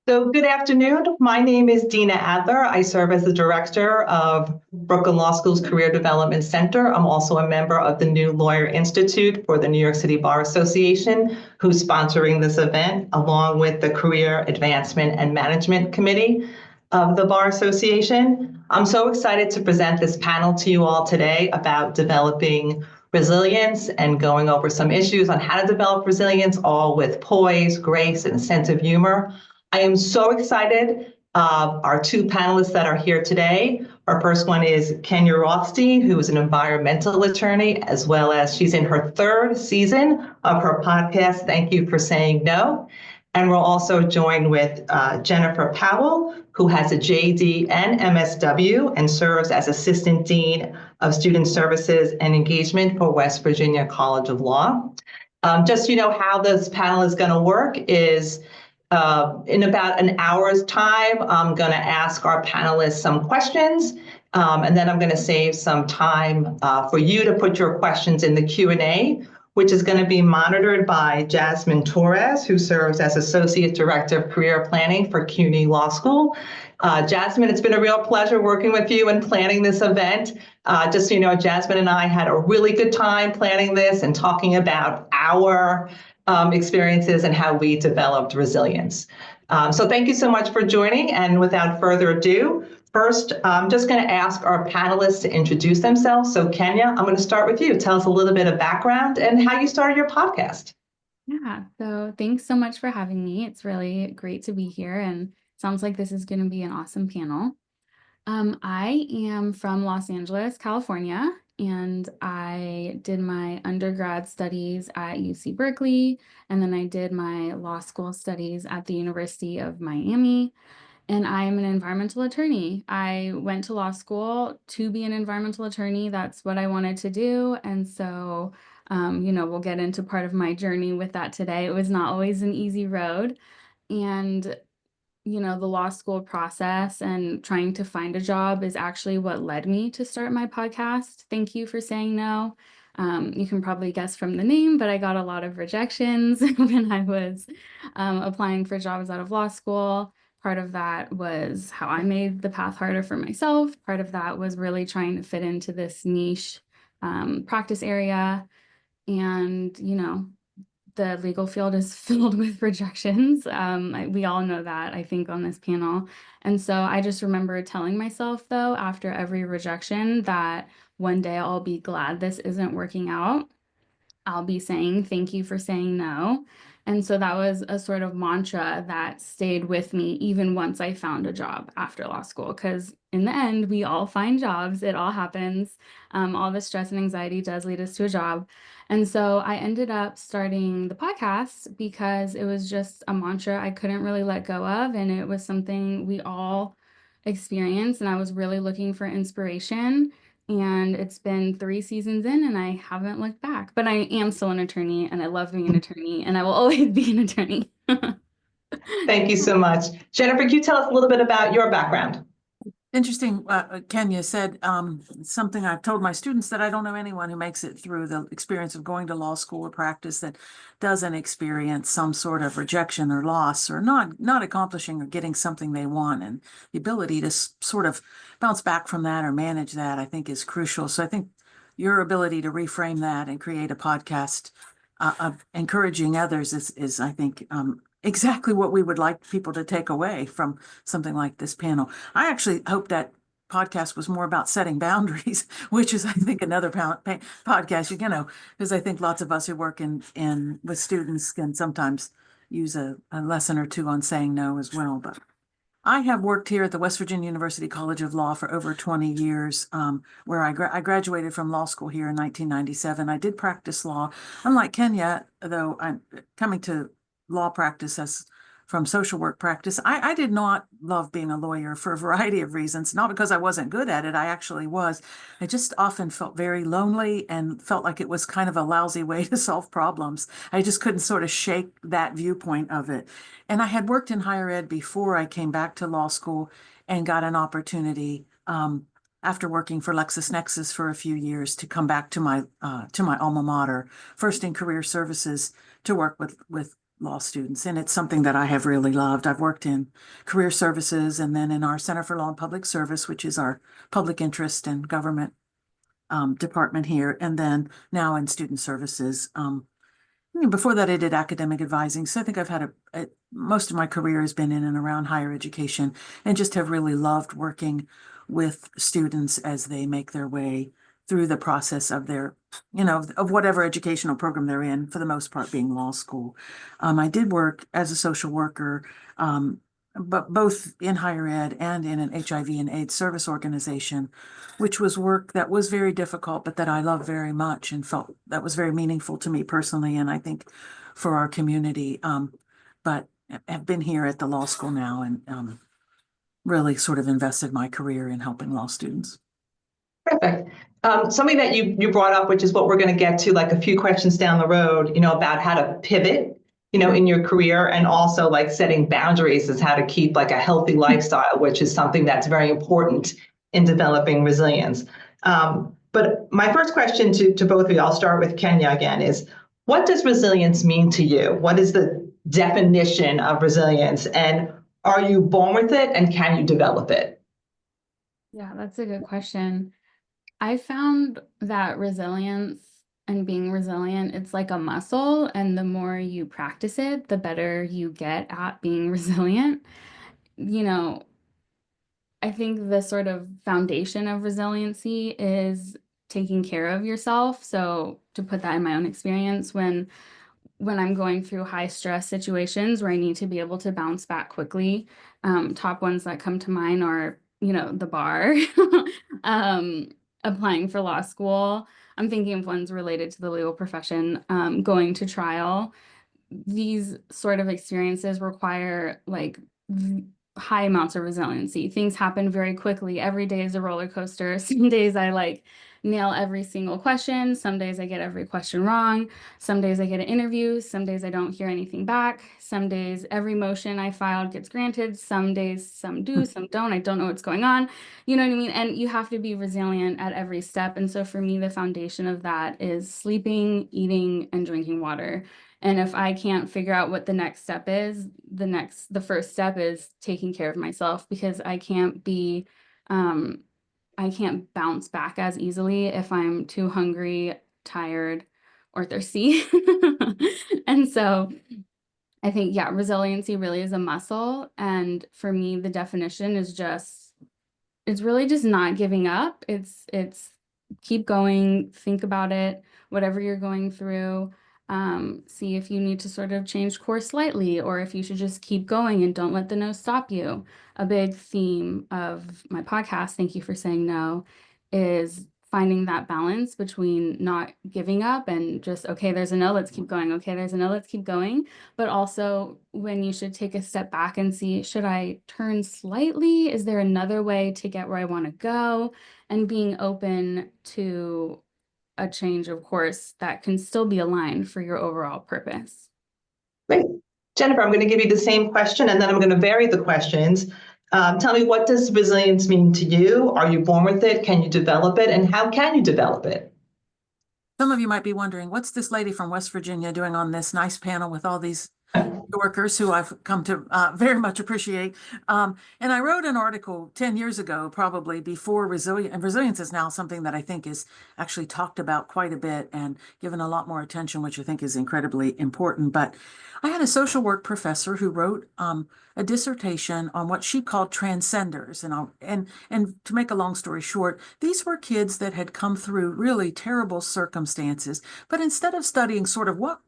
So good afternoon. My name is Dina Adler. I serve as the director of Brooklyn Law School's Career Development Center. I'm also a member of the New Lawyer Institute for the New York City Bar Association, who's sponsoring this event, along with the Career Advancement and Management Committee of the Bar Association. I'm so excited to present this panel to you all today about developing resilience and going over some issues on how to develop resilience, all with poise, grace, and a sense of humor. I am so excited. Our two panelists that are here today. Our first one is Kenya Rothstein, who is an environmental attorney, as well as she's in her third season of her podcast, Thank You for Saying No. And we're also joined with Jennifer Powell, who has a JD and MSW and serves as Assistant Dean of Student Services and Engagement for West Virginia College of Law. Just so you know how this panel is going to work is in about an hour's time, I'm going to ask our panelists some questions, and then I'm going to save some time for you to put your questions in the Q&A, which is going to be monitored by Jasmine Torres, who serves as Associate Director of Career Planning for CUNY Law School. Jasmine, it's been a real pleasure working with you and planning this event. Just so you know, Jasmine and I had a really good time planning this and talking about our experiences and how we developed resilience. So thank you so much for joining. And without further ado, first, I'm just going to ask our panelists to introduce themselves. So Kenya, I'm going to start with you. Tell us a little bit of background and how you started your podcast. Yeah, so thanks so much for having me. It's really great to be here, and sounds like this is going to be an awesome panel. I am from Los Angeles, California, and I did my undergrad studies at UC Berkeley, and then I did my law school studies at the University of Miami, and I'm an environmental attorney. I went to law school to be an environmental attorney. That's what I wanted to do, and so, we'll get into part of my journey with that today. It was not always an easy road, and the law school process and trying to find a job is actually what led me to start my podcast. Thank you for saying no. You can probably guess from the name, but I got a lot of rejections when I was applying for jobs out of law school. Part of that was how I made the path harder for myself. Part of that was really trying to fit into this niche practice area. And, the legal field is filled with rejections. We all know that, I think, on this panel. And so I just remember telling myself, though, after every rejection, that one day I'll be glad this isn't working out. I'll be saying thank you for saying no. And so that was a sort of mantra that stayed with me even once I found a job after law school, because in the end, we all find jobs. It all happens. All the stress and anxiety does lead us to a job. And so I ended up starting the podcast because it was just a mantra I couldn't really let go of. And it was something we all experience. And I was really looking for inspiration. And it's been 3 seasons in, and I haven't looked back. But I am still an attorney, and I love being an attorney, and I will always be an attorney. Thank you so much. Jennifer, can you tell us a little bit about your background? Interesting. Kenya said something I've told my students, that I don't know anyone who makes it through the experience of going to law school or practice that doesn't experience some sort of rejection or loss, or not accomplishing or getting something they want. And the ability to sort of bounce back from that or manage that, I think, is crucial. So I think your ability to reframe that and create a podcast of encouraging others is I think, exactly what we would like people to take away from something like this panel. I actually hope that podcast was more about setting boundaries, which is, I think, another podcast, because I think lots of us who work in with students can sometimes use a lesson or two on saying no as well. But I have worked here at the West Virginia University College of Law for over 20 years, where I graduated from law school here in 1997. I did practice law. Unlike Kenya, though, I'm coming to law practice as from social work practice. I did not love being a lawyer for a variety of reasons, not because I wasn't good at it. I actually was. I just often felt very lonely and felt like it was kind of a lousy way to solve problems. I just couldn't sort of shake that viewpoint of it. And I had worked in higher ed before I came back to law school and got an opportunity after working for LexisNexis for a few years to come back to my alma mater, first in career services, to work with law students. And it's something that I have really loved. I've worked in career services and then in our Center for Law and Public Service, which is our public interest and government department here, and then now in student services. Before that, I did academic advising. So I think I've had most of my career has been in and around higher education, and just have really loved working with students as they make their way through the process of their, of whatever educational program they're in, for the most part being law school. I did work as a social worker, but both in higher ed and in an HIV and AIDS service organization, which was work that was very difficult, but that I loved very much and felt that was very meaningful to me personally, and I think for our community. But have been here at the law school now, and really sort of invested my career in helping law students. Perfect. Something that you brought up, which is what we're going to get to, like a few questions down the road, about how to pivot, in your career, and also like setting boundaries is how to keep like a healthy lifestyle, which is something that's very important in developing resilience. But my first question to both of you, I'll start with Kenya again, is what does resilience mean to you? What is the definition of resilience? And are you born with it, and can you develop it? Yeah, that's a good question. I found that resilience and being resilient, it's like a muscle, and the more you practice it, the better you get at being resilient. I think the sort of foundation of resiliency is taking care of yourself. So to put that in my own experience, when I'm going through high stress situations where I need to be able to bounce back quickly, top ones that come to mind are, the bar, applying for law school. I'm thinking of ones related to the legal profession, going to trial. These sort of experiences require like high amounts of resiliency. Things happen very quickly. Every day is a roller coaster. Some days I like nail every single question. Some days I get every question wrong. Some days I get an interview. Some days I don't hear anything back. Some days every motion I filed gets granted. Some days some do, some don't. I don't know what's going on. You know what I mean? And you have to be resilient at every step. And so for me, the foundation of that is sleeping, eating, and drinking water. And if I can't figure out what the next step is, the first step is taking care of myself, because I can't bounce back as easily if I'm too hungry, tired, or thirsty. And so I think, yeah, resiliency really is a muscle. And for me, the definition is it's really just not giving up. It's keep going, think about it, whatever you're going through. See if you need to sort of change course slightly, or if you should just keep going and don't let the no stop you. A big theme of my podcast, Thank You for Saying No, is finding that balance between not giving up and just, okay, there's a no, let's keep going. Okay, there's a no, let's keep going. But also when you should take a step back and see, should I turn slightly? Is there another way to get where I want to go? And being open to a change of course that can still be aligned for your overall purpose. Great. Jennifer, I'm going to give you the same question, and then I'm going to vary the questions. Tell me, what does resilience mean to you? Are you born with it? Can you develop it? And how can you develop it? Some of you might be wondering, what's this lady from West Virginia doing on this nice panel with all these workers who I've come to very much appreciate. And I wrote an article 10 years ago, probably before resilience. And resilience is now something that I think is actually talked about quite a bit and given a lot more attention, which I think is incredibly important. But I had a social work professor who wrote a dissertation on what she called transcenders. And to make a long story short, these were kids that had come through really terrible circumstances. But instead of studying sort of what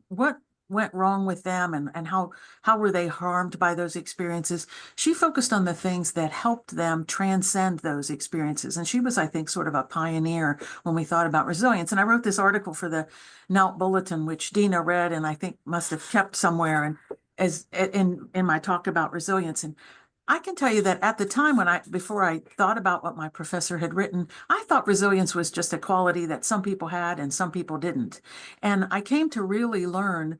went wrong with them and how were they harmed by those experiences, she focused on the things that helped them transcend those experiences. And she was, I think, sort of a pioneer when we thought about resilience. And I wrote this article for the NALT Bulletin, which Dina read and I think must have kept somewhere and as in my talk about resilience. And I can tell you that at the time before I thought about what my professor had written, I thought resilience was just a quality that some people had and some people didn't. And I came to really learn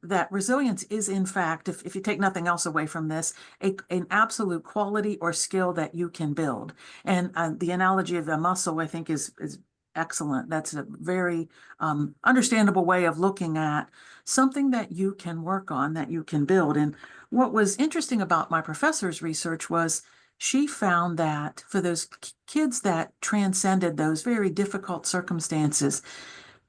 that resilience is, in fact, if you take nothing else away from this, an absolute quality or skill that you can build. And the analogy of the muscle, I think, is excellent. That's a very understandable way of looking at something that you can work on, that you can build. And what was interesting about my professor's research was she found that for those kids that transcended those very difficult circumstances,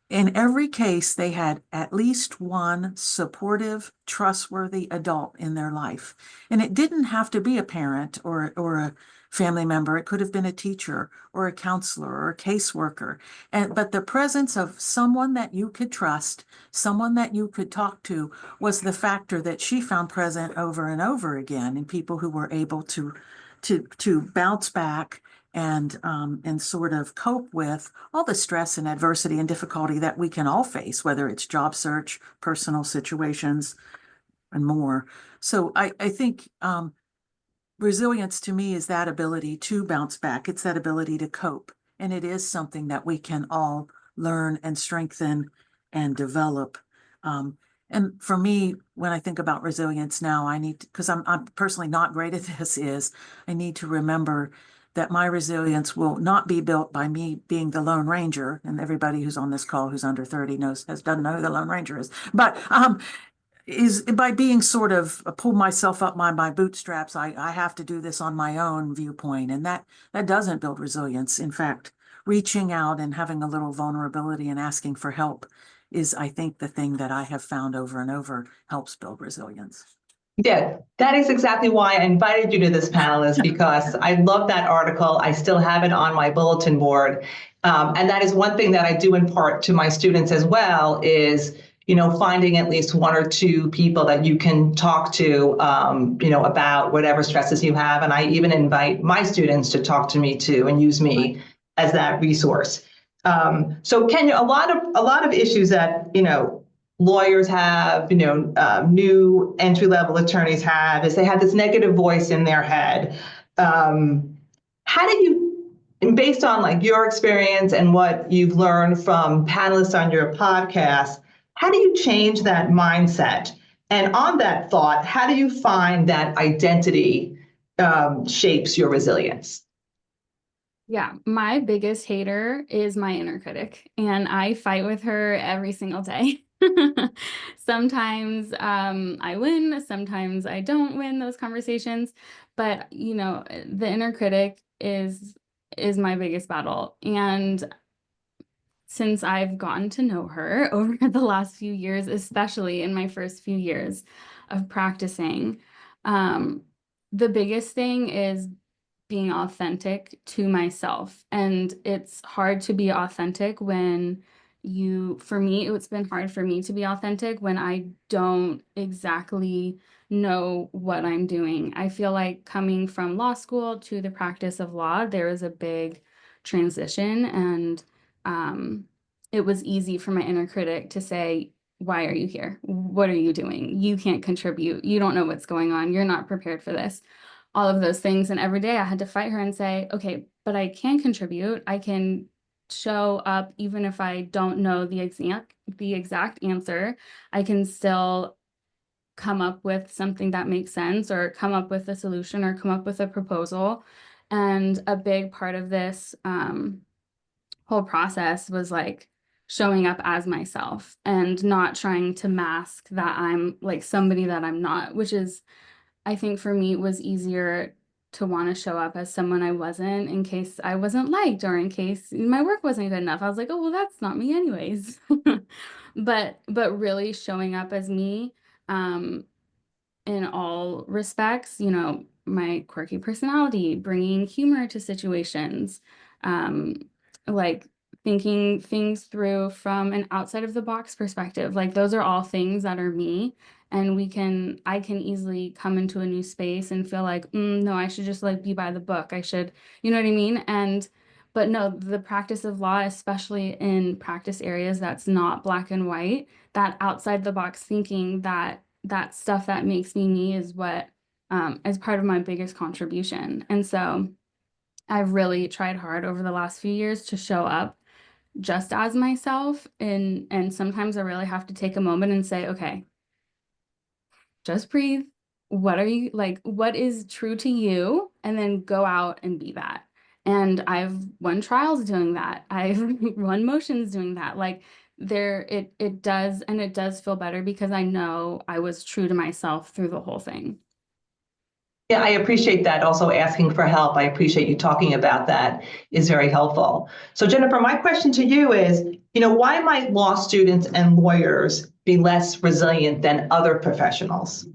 in every case, they had at least one supportive, trustworthy adult in their life. And it didn't have to be a parent or a family member. It could have been a teacher or a counselor or a caseworker. But the presence of someone that you could trust, someone that you could talk to, was the factor that she found present over and over again in people who were able to bounce back and sort of cope with all the stress and adversity and difficulty that we can all face, whether it's job search, personal situations, and more. So I think resilience to me is that ability to bounce back. It's that ability to cope. And it is something that we can all learn and strengthen and develop. And for me, when I think about resilience now, I need to, because I'm personally not great at this, is I need to remember that my resilience will not be built by me being the Lone Ranger. And everybody who's on this call who's under 30 doesn't know who the Lone Ranger is. But is by being sort of pull myself up by my bootstraps. I have to do this on my own viewpoint. And that doesn't build resilience. In fact, reaching out and having a little vulnerability and asking for help is, I think, the thing that I have found over and over helps build resilience. Yeah, that is exactly why I invited you to this panel, is because I love that article. I still have it on my bulletin board. And that is one thing that I do impart to my students as well, is, finding at least one or two people that you can talk to, about whatever stresses you have. And I even invite my students to talk to me too and use me as that resource. So Kenya, a lot of issues that, lawyers have, new entry-level attorneys have, is they have this negative voice in their head. How do you, based on like your experience and what you've learned from panelists on your podcast, how do you change that mindset? And on that thought, how do you find that identity shapes your resilience? Yeah, my biggest hater is my inner critic, and I fight with her every single day. Sometimes I win, sometimes I don't win those conversations, but the inner critic is my biggest battle. And since I've gotten to know her over the last few years, especially in my first few years of practicing, the biggest thing is being authentic to myself. And it's hard to be authentic when for me, it's been hard for me to be authentic when I don't exactly know what I'm doing. I feel like coming from law school to the practice of law, there was a big transition, and it was easy for my inner critic to say, why are you here? What are you doing? You can't contribute. You don't know what's going on. You're not prepared for this. All of those things. And every day I had to fight her and say, okay, but I can contribute. I can show up even if I don't know the exact answer. I can still come up with something that makes sense, or come up with a solution, or come up with a proposal. And a big part of this whole process was like showing up as myself and not trying to mask that I'm like somebody that I'm not, which is, I think for me, it was easier to want to show up as someone I wasn't, in case I wasn't liked, or in case my work wasn't good enough. I was like, oh, well, that's not me anyways. But really showing up as me in all respects, my quirky personality, bringing humor to situations, like thinking things through from an outside of the box perspective. Like those are all things that are me. And I can easily come into a new space and feel like, no, I should just like be by the book. I should, you know what I mean? But no, the practice of law, especially in practice areas that's not black and white, that outside the box thinking, that stuff that makes me is what is part of my biggest contribution. And so I've really tried hard over the last few years to show up just as myself. And sometimes I really have to take a moment and say, okay, just breathe. What are you like? What is true to you? And then go out and be that. And I've won trials doing that. I've won motions doing that. Like it does, and it does feel better because I know I was true to myself through the whole thing. Yeah, I appreciate that. Also asking for help. I appreciate you talking about that is very helpful. So Jennifer, my question to you is, why might law students and lawyers be less resilient than other professionals?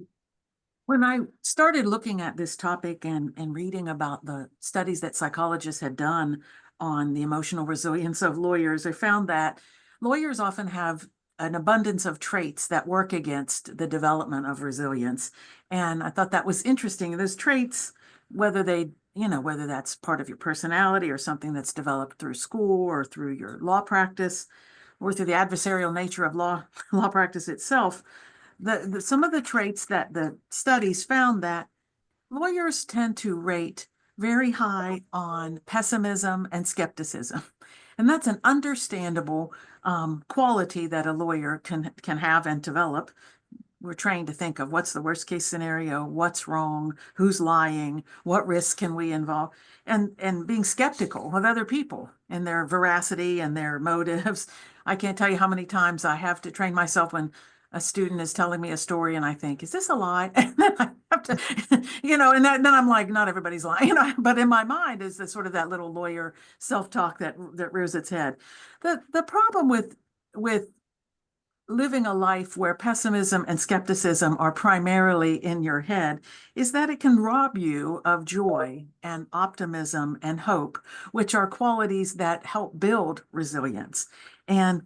When I started looking at this topic and reading about the studies that psychologists had done on the emotional resilience of lawyers, I found that lawyers often have an abundance of traits that work against the development of resilience. And I thought that was interesting. Those traits, whether whether that's part of your personality or something that's developed through school or through your law practice or through the adversarial nature of law practice itself, some of the traits that the studies found that lawyers tend to rate very high on pessimism and skepticism. And that's an understandable quality that a lawyer can have and develop. We're trained to think of what's the worst case scenario, what's wrong, who's lying, what risks can we involve, and being skeptical of other people and their veracity and their motives. I can't tell you how many times I have to train myself when a student is telling me a story and I think, is this a lie? And then I have to, then I'm like, not everybody's lying, but in my mind is the sort of that little lawyer self-talk that rears its head. The problem with living a life where pessimism and skepticism are primarily in your head is that it can rob you of joy and optimism and hope, which are qualities that help build resilience. And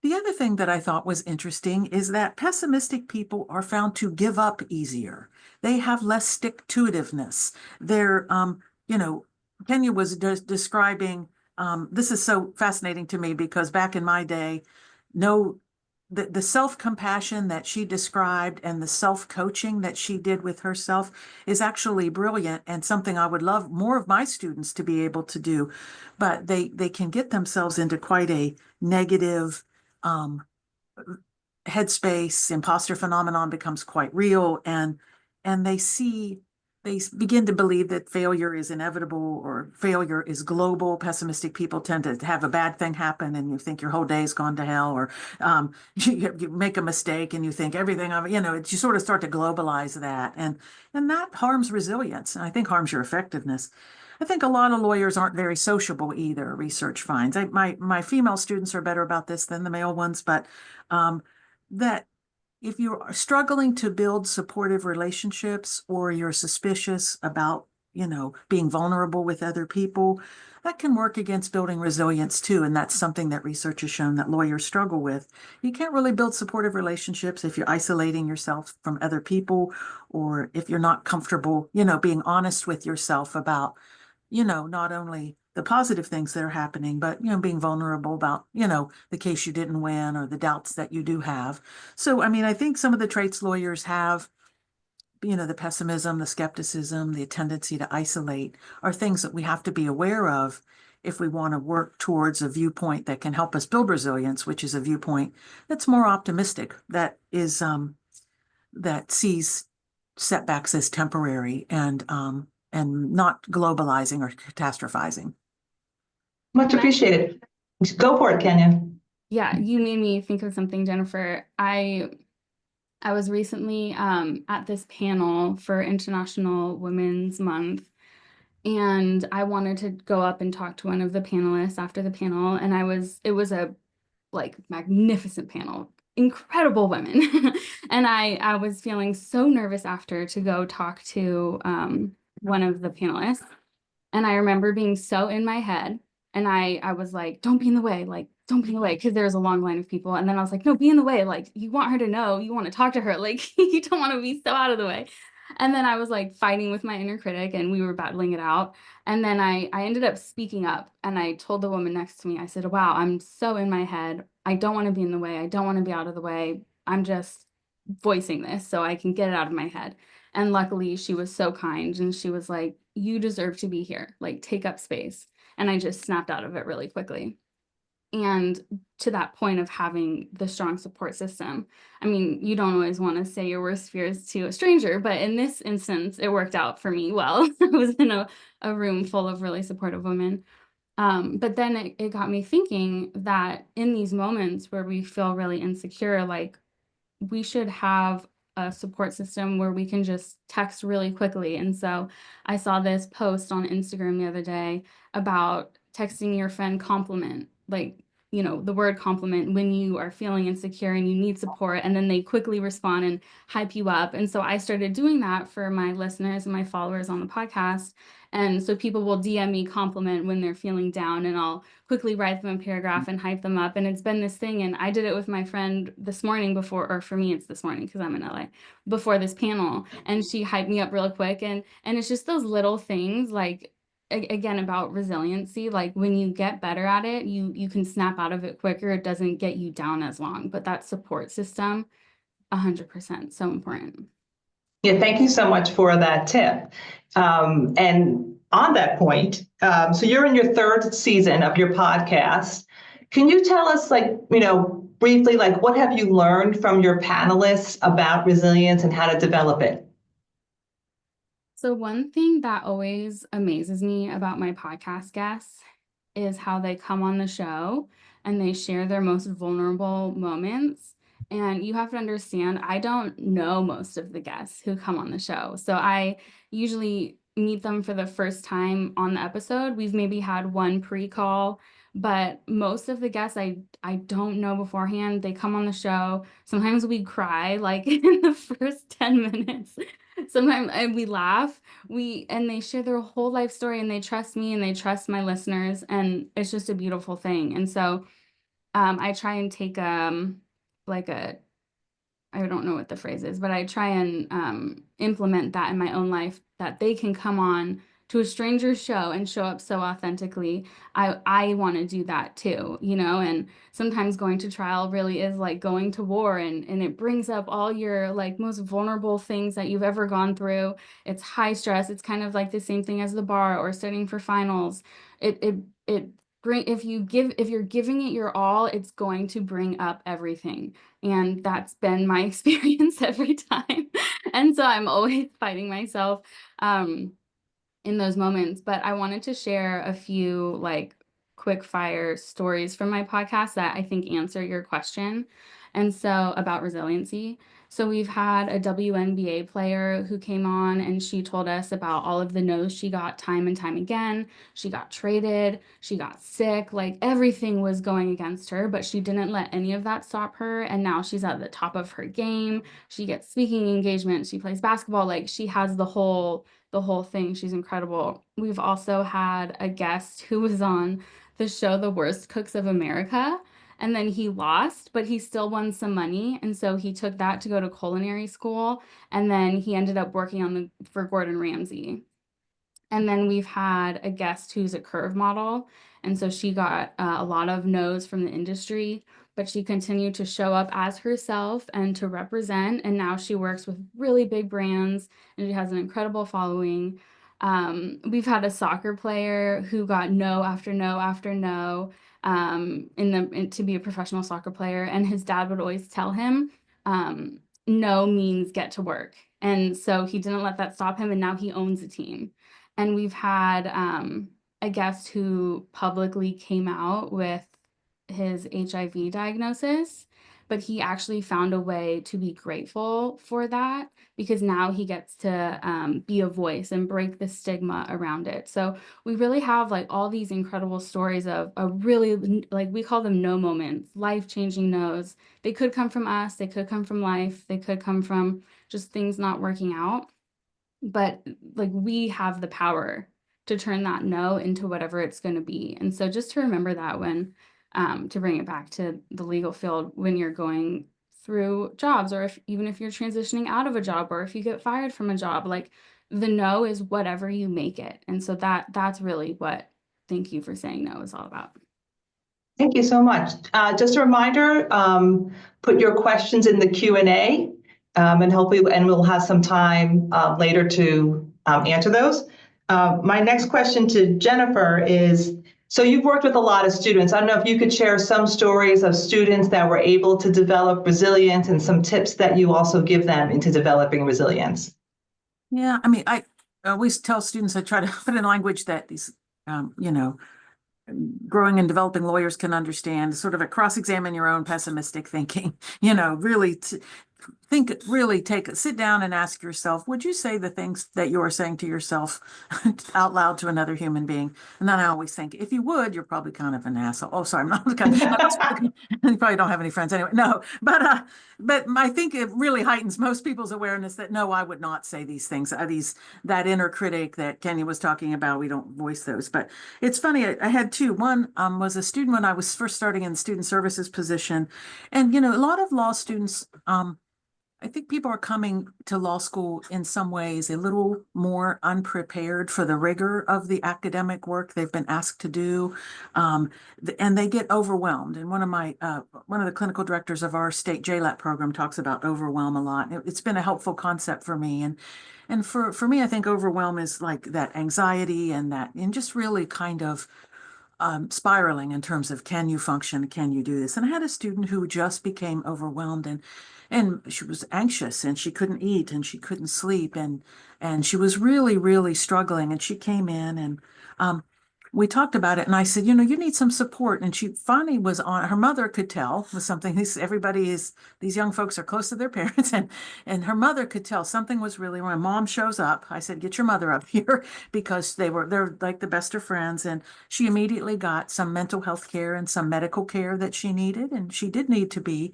the other thing that I thought was interesting is that pessimistic people are found to give up easier. They have less stick-to-itiveness. They're, Kenya was describing, this is so fascinating to me because back in my day, the self-compassion that she described and the self-coaching that she did with herself is actually brilliant and something I would love more of my students to be able to do. But they can get themselves into quite a negative headspace. Imposter phenomenon becomes quite real, and they begin to believe that failure is inevitable or failure is global. Pessimistic people tend to have a bad thing happen and you think your whole day's gone to hell, or you make a mistake and you think everything you sort of start to globalize that, and that harms resilience, and I think harms your effectiveness. I think a lot of lawyers aren't very sociable either, research finds. My female students are better about this than the male ones, but that if you're struggling to build supportive relationships or you're suspicious about, being vulnerable with other people, that can work against building resilience too. And that's something that research has shown that lawyers struggle with. You can't really build supportive relationships if you're isolating yourself from other people, or if you're not comfortable, being honest with yourself about, not only the positive things that are happening, but, being vulnerable about, the case you didn't win or the doubts that you do have. So, I think some of the traits lawyers have, the pessimism, the skepticism, the tendency to isolate are things that we have to be aware of if we want to work towards a viewpoint that can help us build resilience, which is a viewpoint that's more optimistic, that is, that sees setbacks as temporary and not globalizing or catastrophizing. Much appreciated. Go for it, Kenya. Yeah, you made me think of something, Jennifer. I was recently at this panel for International Women's Month, and I wanted to go up and talk to one of the panelists after the panel, and it was a magnificent panel, incredible women. And I was feeling so nervous after to go talk to one of the panelists. And I remember being so in my head, and I was like, don't be in the way, like, don't be in the way, because there was a long line of people. And then I was like, no, be in the way. Like, you want her to know, you want to talk to her. Like, you don't want to be so out of the way. And then I was like fighting with my inner critic, and we were battling it out. And then I ended up speaking up, and I told the woman next to me, I said, wow, I'm so in my head. I don't want to be in the way. I don't want to be out of the way. I'm just voicing this so I can get it out of my head. And luckily she was so kind, and she was like, you deserve to be here, like, take up space. And I just snapped out of it really quickly. and to that point of having the strong support system. I mean, you don't always want to say your worst fears to a stranger, but in this instance, it worked out for me well. I was in a room full of really supportive women. But then it got me thinking that in these moments where we feel really insecure, like we should have a support system where we can just text really quickly. And so I saw this post on Instagram the other day about texting your friend compliment, like, the word compliment when you are feeling insecure and you need support, and then they quickly respond and hype you up. And so I started doing that for my listeners and my followers on the podcast. And so people will DM me compliment when they're feeling down, and I'll quickly write them a paragraph and hype them up. And it's been this thing. And I did it with my friend this morning before, or for me, it's this morning because I'm in LA, before this panel. And she hyped me up real quick. And it's just those little things, like, again, about resiliency. Like when you get better at it, you can snap out of it quicker. It doesn't get you down as long. But that support system, 100%, so important. Yeah, thank you so much for that tip. And on that point, so you're in your third season of your podcast. Can you tell us, briefly, what have you learned from your panelists about resilience and how to develop it? So one thing that always amazes me about my podcast guests is how they come on the show and they share their most vulnerable moments. And you have to understand, I don't know most of the guests who come on the show. So I usually meet them for the first time on the episode. We've maybe had one pre-call, but most of the guests I don't know beforehand. They come on the show. Sometimes we cry like in the first 10 minutes. Sometimes we laugh. And they share their whole life story, and they trust me and they trust my listeners, and it's just a beautiful thing. And so I try and take I don't know what the phrase is, but I try and implement that in my own life, that they can come on to a stranger's show and show up so authentically. I want to do that too, and sometimes going to trial really is like going to war, and it brings up all your like most vulnerable things that you've ever gone through. It's high stress. It's kind of like the same thing as the bar or studying for finals. If you're giving it your all, it's going to bring up everything. And that's been my experience every time. And so I'm always fighting myself in those moments. But I wanted to share a few like quick fire stories from my podcast that I think answer your question. And so about resiliency. So we've had a WNBA player who came on, and she told us about all of the no's she got time and time again. She got traded, she got sick, like everything was going against her, but she didn't let any of that stop her. And now she's at the top of her game. She gets speaking engagements, she plays basketball, like she has the whole thing. She's incredible. We've also had a guest who was on the show The Worst Cooks of America, and then he lost, but he still won some money. And so he took that to go to culinary school, and then he ended up working for Gordon Ramsay. And then we've had a guest who's a curve model. And so she got a lot of no's from the industry, but she continued to show up as herself and to represent. And now she works with really big brands, and she has an incredible following. We've had a soccer player who got no after no after no to be a professional soccer player. And his dad would always tell him, no means get to work. And so he didn't let that stop him. And now he owns a team. And we've had a guest who publicly came out with his HIV diagnosis, but he actually found a way to be grateful for that, because now he gets to be a voice and break the stigma around it. So we really have like all these incredible stories of a really, like we call them no moments, life-changing no's. They could come from us, they could come from life, they could come from just things not working out. But like we have the power to turn that no into whatever it's going to be. And so just to remember that when to bring it back to the legal field, when you're going through jobs, or even if you're transitioning out of a job, or if you get fired from a job, like the no is whatever you make it. And so that's really what Thank You for Saying No is all about. Thank you so much. Just a reminder, put your questions in the Q&A, and we'll have some time later to answer those. My next question to Jennifer is, So you've worked with a lot of students. I don't know if you could share some stories of students that were able to develop resilience and some tips that you also give them into developing resilience. Yeah, I mean, I always tell students, I try to put in language that these, you know, growing and developing lawyers can understand, sort of a cross-examine your own pessimistic thinking, you know, really sit down and ask yourself, would you say the things that you are saying to yourself out loud to another human being? And then I always think, if you would, you're probably kind of an asshole. Oh, sorry, I'm not you probably don't have any friends anyway. No, but I think it really heightens most people's awareness that no, I would not say these things. That inner critic that Kenya was talking about, we don't voice those. But it's funny, I had two. One was a student when I was first starting in the student services position. And, you know, a lot of law students, I think people are coming to law school in some ways a little more unprepared for the rigor of the academic work they've been asked to do, and they get overwhelmed. And one of the clinical directors of our state JLAT program talks about overwhelm a lot. It's been a helpful concept for me, and for me, I think overwhelm is like that anxiety and just really kind of spiraling in terms of, can you function? Can you do this? And I had a student who just became overwhelmed, and she was anxious, and she couldn't eat, and she couldn't sleep, and she was really, really struggling. And she came in, and we talked about it, and I said, you know, you need some support. And she finally was on, her mother could tell was something, these young folks are close to their parents, and her mother could tell something was really wrong. Mom shows up. I said, get your mother up here, because they're like the best of friends. And she immediately got some mental health care and some medical care that she needed. And she did need to be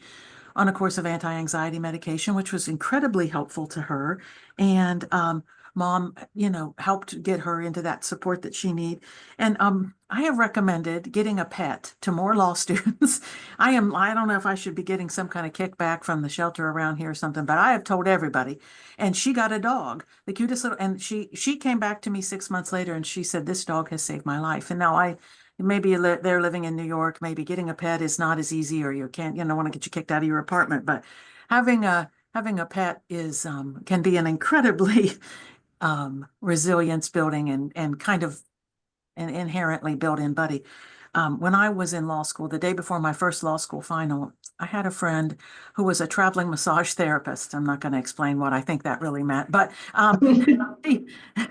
on a course of anti-anxiety medication, which was incredibly helpful to her. And Mom, you know, helped get her into that support that she needed. And I have recommended getting a pet to more law students. I don't know if I should be getting some kind of kickback from the shelter around here or something, but I have told everybody. And she got a dog, the cutest little, and she came back to me 6 months later, and she said, this dog has saved my life. And now maybe they're living in New York, maybe getting a pet is not as easy, or you can't, you know, want to get you kicked out of your apartment, but having a pet is can be an incredibly resilience building and kind of an inherently built-in buddy. When I was in law school, the day before my first law school final, I had a friend who was a traveling massage therapist. I'm not going to explain what I think that really meant, but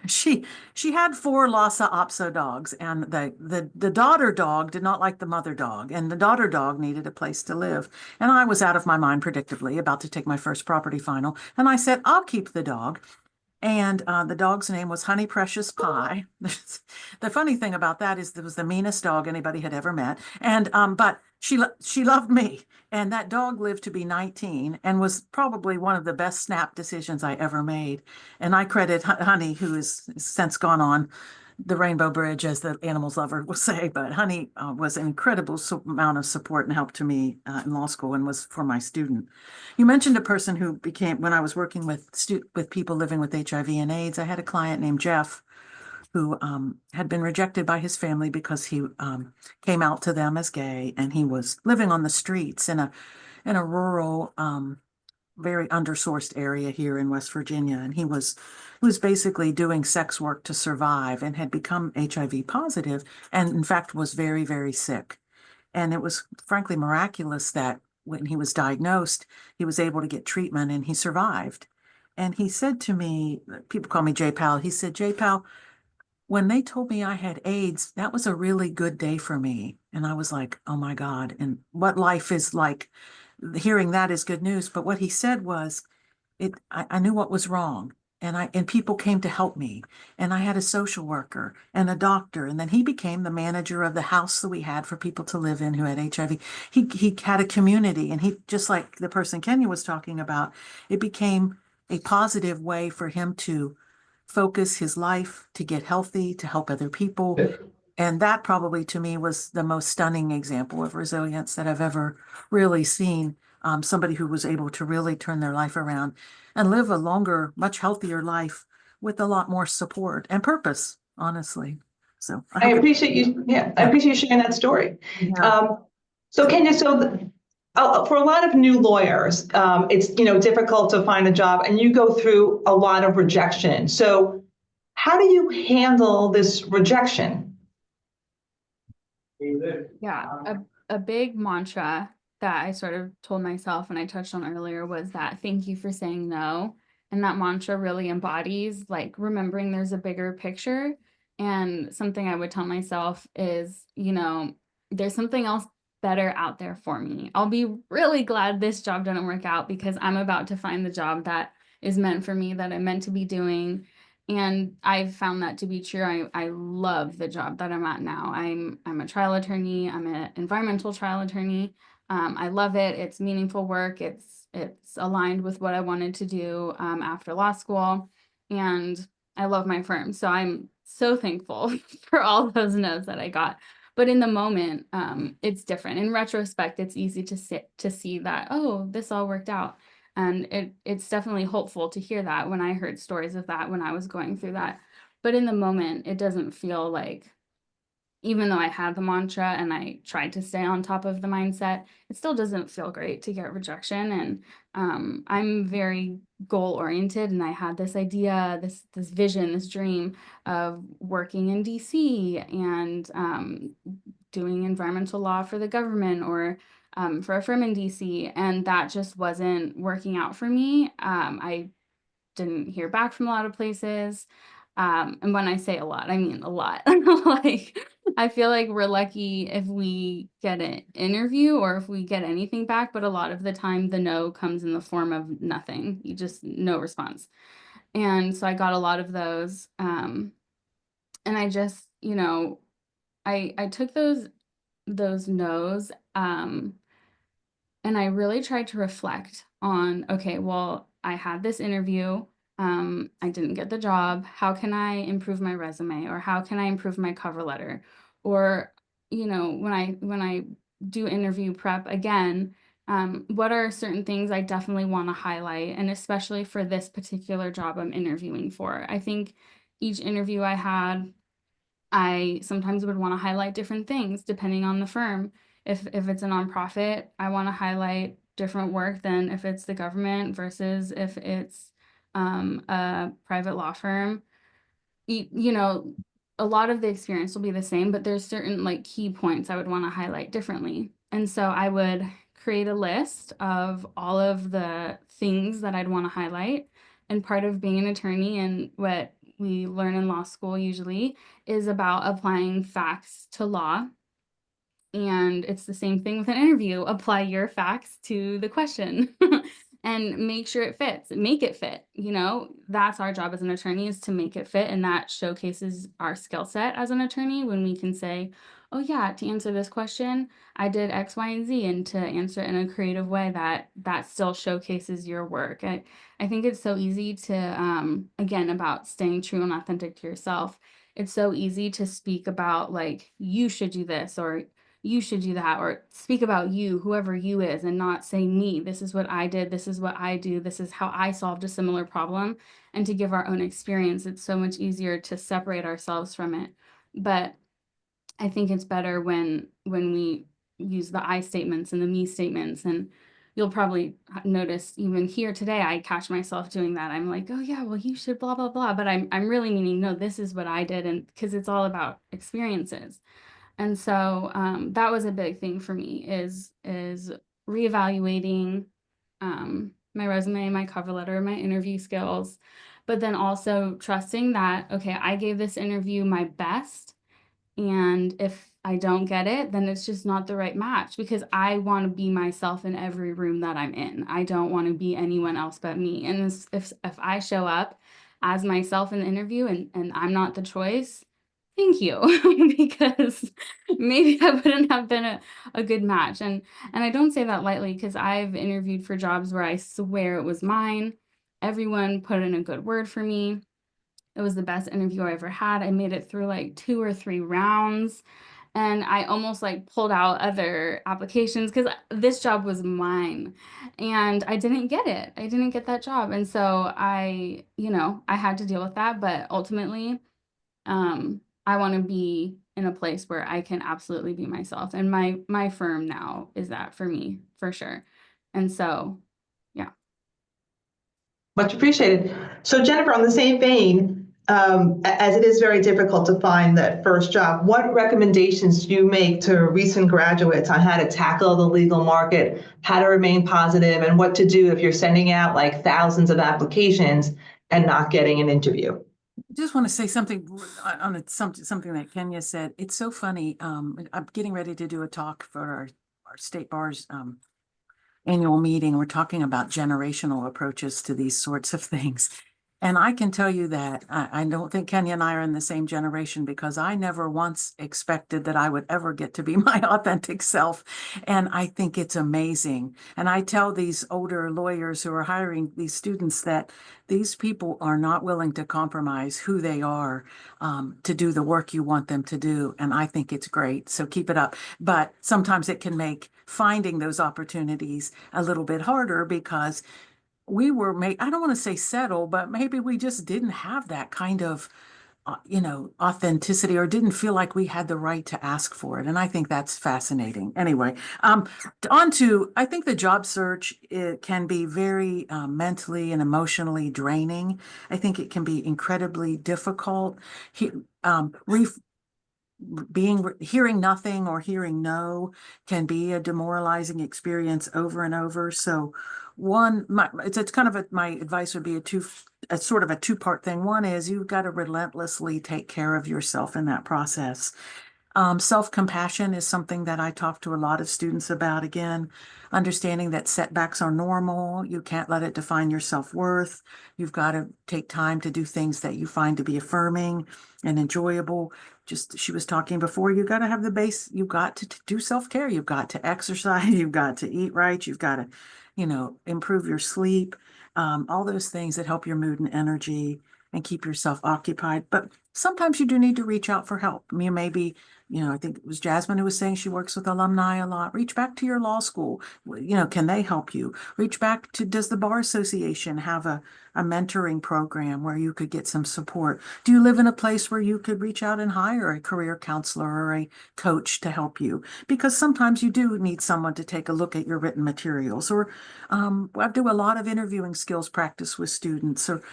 she had 4 Lhasa Apso dogs, and the daughter dog did not like the mother dog, and the daughter dog needed a place to live. And I was out of my mind, predictably, about to take my first property final, and I said, I'll keep the dog. And the dog's name was Honey Precious Pie. The funny thing about that is it was the meanest dog anybody had ever met. And but she loved me. And that dog lived to be 19 and was probably one of the best snap decisions I ever made. And I credit Honey, who is since gone on the Rainbow Bridge, as the animals lover will say. But Honey was an incredible amount of support and help to me in law school, and was for my student. You mentioned a person who became, when I was working with people living with HIV and AIDS, I had a client named Jeff who had been rejected by his family because he came out to them as gay, and he was living on the streets in a rural, very undersourced area here in West Virginia. And he was basically doing sex work to survive, and had become HIV positive, and in fact was very, very sick. And it was frankly miraculous that when he was diagnosed, he was able to get treatment, and he survived. And he said to me, people call me J. Powell, he said, J. Powell, when they told me I had AIDS, that was a really good day for me. And I was like, oh my God, and what life is like. Hearing that is good news. But what he said was, I knew what was wrong. And people came to help me. And I had a social worker and a doctor. And then he became the manager of the house that we had for people to live in who had HIV. He had a community, and he, just like the person Kenya was talking about, it became a positive way for him to focus his life, to get healthy, to help other people. And that probably to me was the most stunning example of resilience that I've ever really seen. Somebody who was able to really turn their life around and live a longer, much healthier life with a lot more support and purpose, honestly. So I appreciate you. Yeah, I appreciate you sharing that story. Yeah. So Kenya, for a lot of new lawyers, it's difficult to find a job, and you go through a lot of rejection. So how do you handle this rejection? Yeah, a big mantra that I sort of told myself and I touched on earlier was that thank you for saying no. And that mantra really embodies like remembering there's a bigger picture. And something I would tell myself is, there's something else better out there for me. I'll be really glad this job didn't work out because I'm about to find the job that is meant for me, that I'm meant to be doing. And I've found that to be true. I love the job that I'm at now. I'm a trial attorney. I'm an environmental trial attorney. I love it. It's meaningful work. It's aligned with what I wanted to do after law school, and I love my firm. So I'm so thankful for all those no's that I got. But in the moment, it's different. In retrospect, it's easy to see that, oh, this all worked out. And it's definitely hopeful to hear that when I heard stories of that when I was going through that. But in the moment, it doesn't feel like, even though I had the mantra and I tried to stay on top of the mindset, it still doesn't feel great to get rejection. And I'm very goal oriented, and I had this idea, this vision, this dream of working in DC and doing environmental law for the government or for a firm in DC, and that just wasn't working out for me. I didn't hear back from a lot of places. And when I say a lot, I mean a lot. Like, I feel like we're lucky if we get an interview or if we get anything back, but a lot of the time the no comes in the form of nothing. You just no response. And so I got a lot of those. And I just, I took those no's, and I really tried to reflect on, okay, well, I had this interview, I didn't get the job. How can I improve my resume, or how can I improve my cover letter? Or, when I do interview prep again, what are certain things I definitely want to highlight, and especially for this particular job I'm interviewing for. I think each interview I had, I sometimes would want to highlight different things depending on the firm. If it's a nonprofit, I want to highlight different work than if it's the government versus if it's a private law firm. You know, a lot of the experience will be the same, but there's certain like key points I would want to highlight differently. And so I would create a list of all of the things that I'd want to highlight. And part of being an attorney and what we learn in law school usually is about applying facts to law. And it's the same thing with an interview. Apply your facts to the question and make sure it fits. Make it fit. That's our job as an attorney, is to make it fit. And that showcases our skill set as an attorney when we can say, oh yeah, to answer this question, I did X, Y, and Z, and to answer it in a creative way that still showcases your work. I think it's so easy to, again, about staying true and authentic to yourself. It's so easy to speak about like, you should do this, or you should do that, or speak about you, whoever you is, and not say me. This is what I did. This is what I do. This is how I solved a similar problem. And to give our own experience, it's so much easier to separate ourselves from it. But I think it's better when we use the I statements and the me statements. And you'll probably notice even here today, I catch myself doing that. I'm like, oh yeah, well, you should blah, blah, blah. But I'm really meaning, no, this is what I did. And because it's all about experiences. And so that was a big thing for me is reevaluating my resume, my cover letter, my interview skills, but then also trusting that, okay, I gave this interview my best. And if I don't get it, then it's just not the right match, because I want to be myself in every room that I'm in. I don't want to be anyone else but me. And if I show up as myself in the interview and I'm not the choice, thank you, because maybe I wouldn't have been a good match. And I don't say that lightly, because I've interviewed for jobs where I swear it was mine. Everyone put in a good word for me. It was the best interview I ever had. I made it through like 2 or 3 rounds, and I almost like pulled out other applications because this job was mine, and I didn't get it. I didn't get that job. And so I had to deal with that. But ultimately, I want to be in a place where I can absolutely be myself. And my firm now is that for me, for sure. And so, yeah. Much appreciated. So Jennifer, on the same vein, as it is very difficult to find that first job, what recommendations do you make to recent graduates on how to tackle the legal market, how to remain positive, and what to do if you're sending out like thousands of applications and not getting an interview? I just want to say something on something that Kenya said. It's so funny. I'm getting ready to do a talk for our state bar's annual meeting. We're talking about generational approaches to these sorts of things. And I can tell you that I don't think Kenya and I are in the same generation, because I never once expected that I would ever get to be my authentic self. And I think it's amazing. And I tell these older lawyers who are hiring these students that these people are not willing to compromise who they are to do the work you want them to do. And I think it's great. So keep it up. But sometimes it can make finding those opportunities a little bit harder, because we were I don't want to say settle, but maybe we just didn't have that kind of, authenticity, or didn't feel like we had the right to ask for it. And I think that's fascinating. Anyway, on to, I think the job search, it can be very mentally and emotionally draining. I think it can be incredibly difficult. Hearing nothing or hearing no can be a demoralizing experience over and over. So it's kind of my advice would be a sort of a two-part thing. One is you've got to relentlessly take care of yourself in that process. Self-compassion is something that I talk to a lot of students about. Again, understanding that setbacks are normal. You can't let it define your self-worth. You've got to take time to do things that you find to be affirming and enjoyable. She was talking before, you got to have the base. You've got to do self-care. You've got to exercise. You've got to eat right. You've got to, improve your sleep. All those things that help your mood and energy and keep yourself occupied. But sometimes you do need to reach out for help. You may be, I think it was Jasmine who was saying she works with alumni a lot. Reach back to your law school. Can they help you? Reach back to, does the Bar Association have a mentoring program where you could get some support? Do you live in a place where you could reach out and hire a career counselor or a coach to help you? Because sometimes you do need someone to take a look at your written materials. Or I do a lot of interviewing skills practice with students, or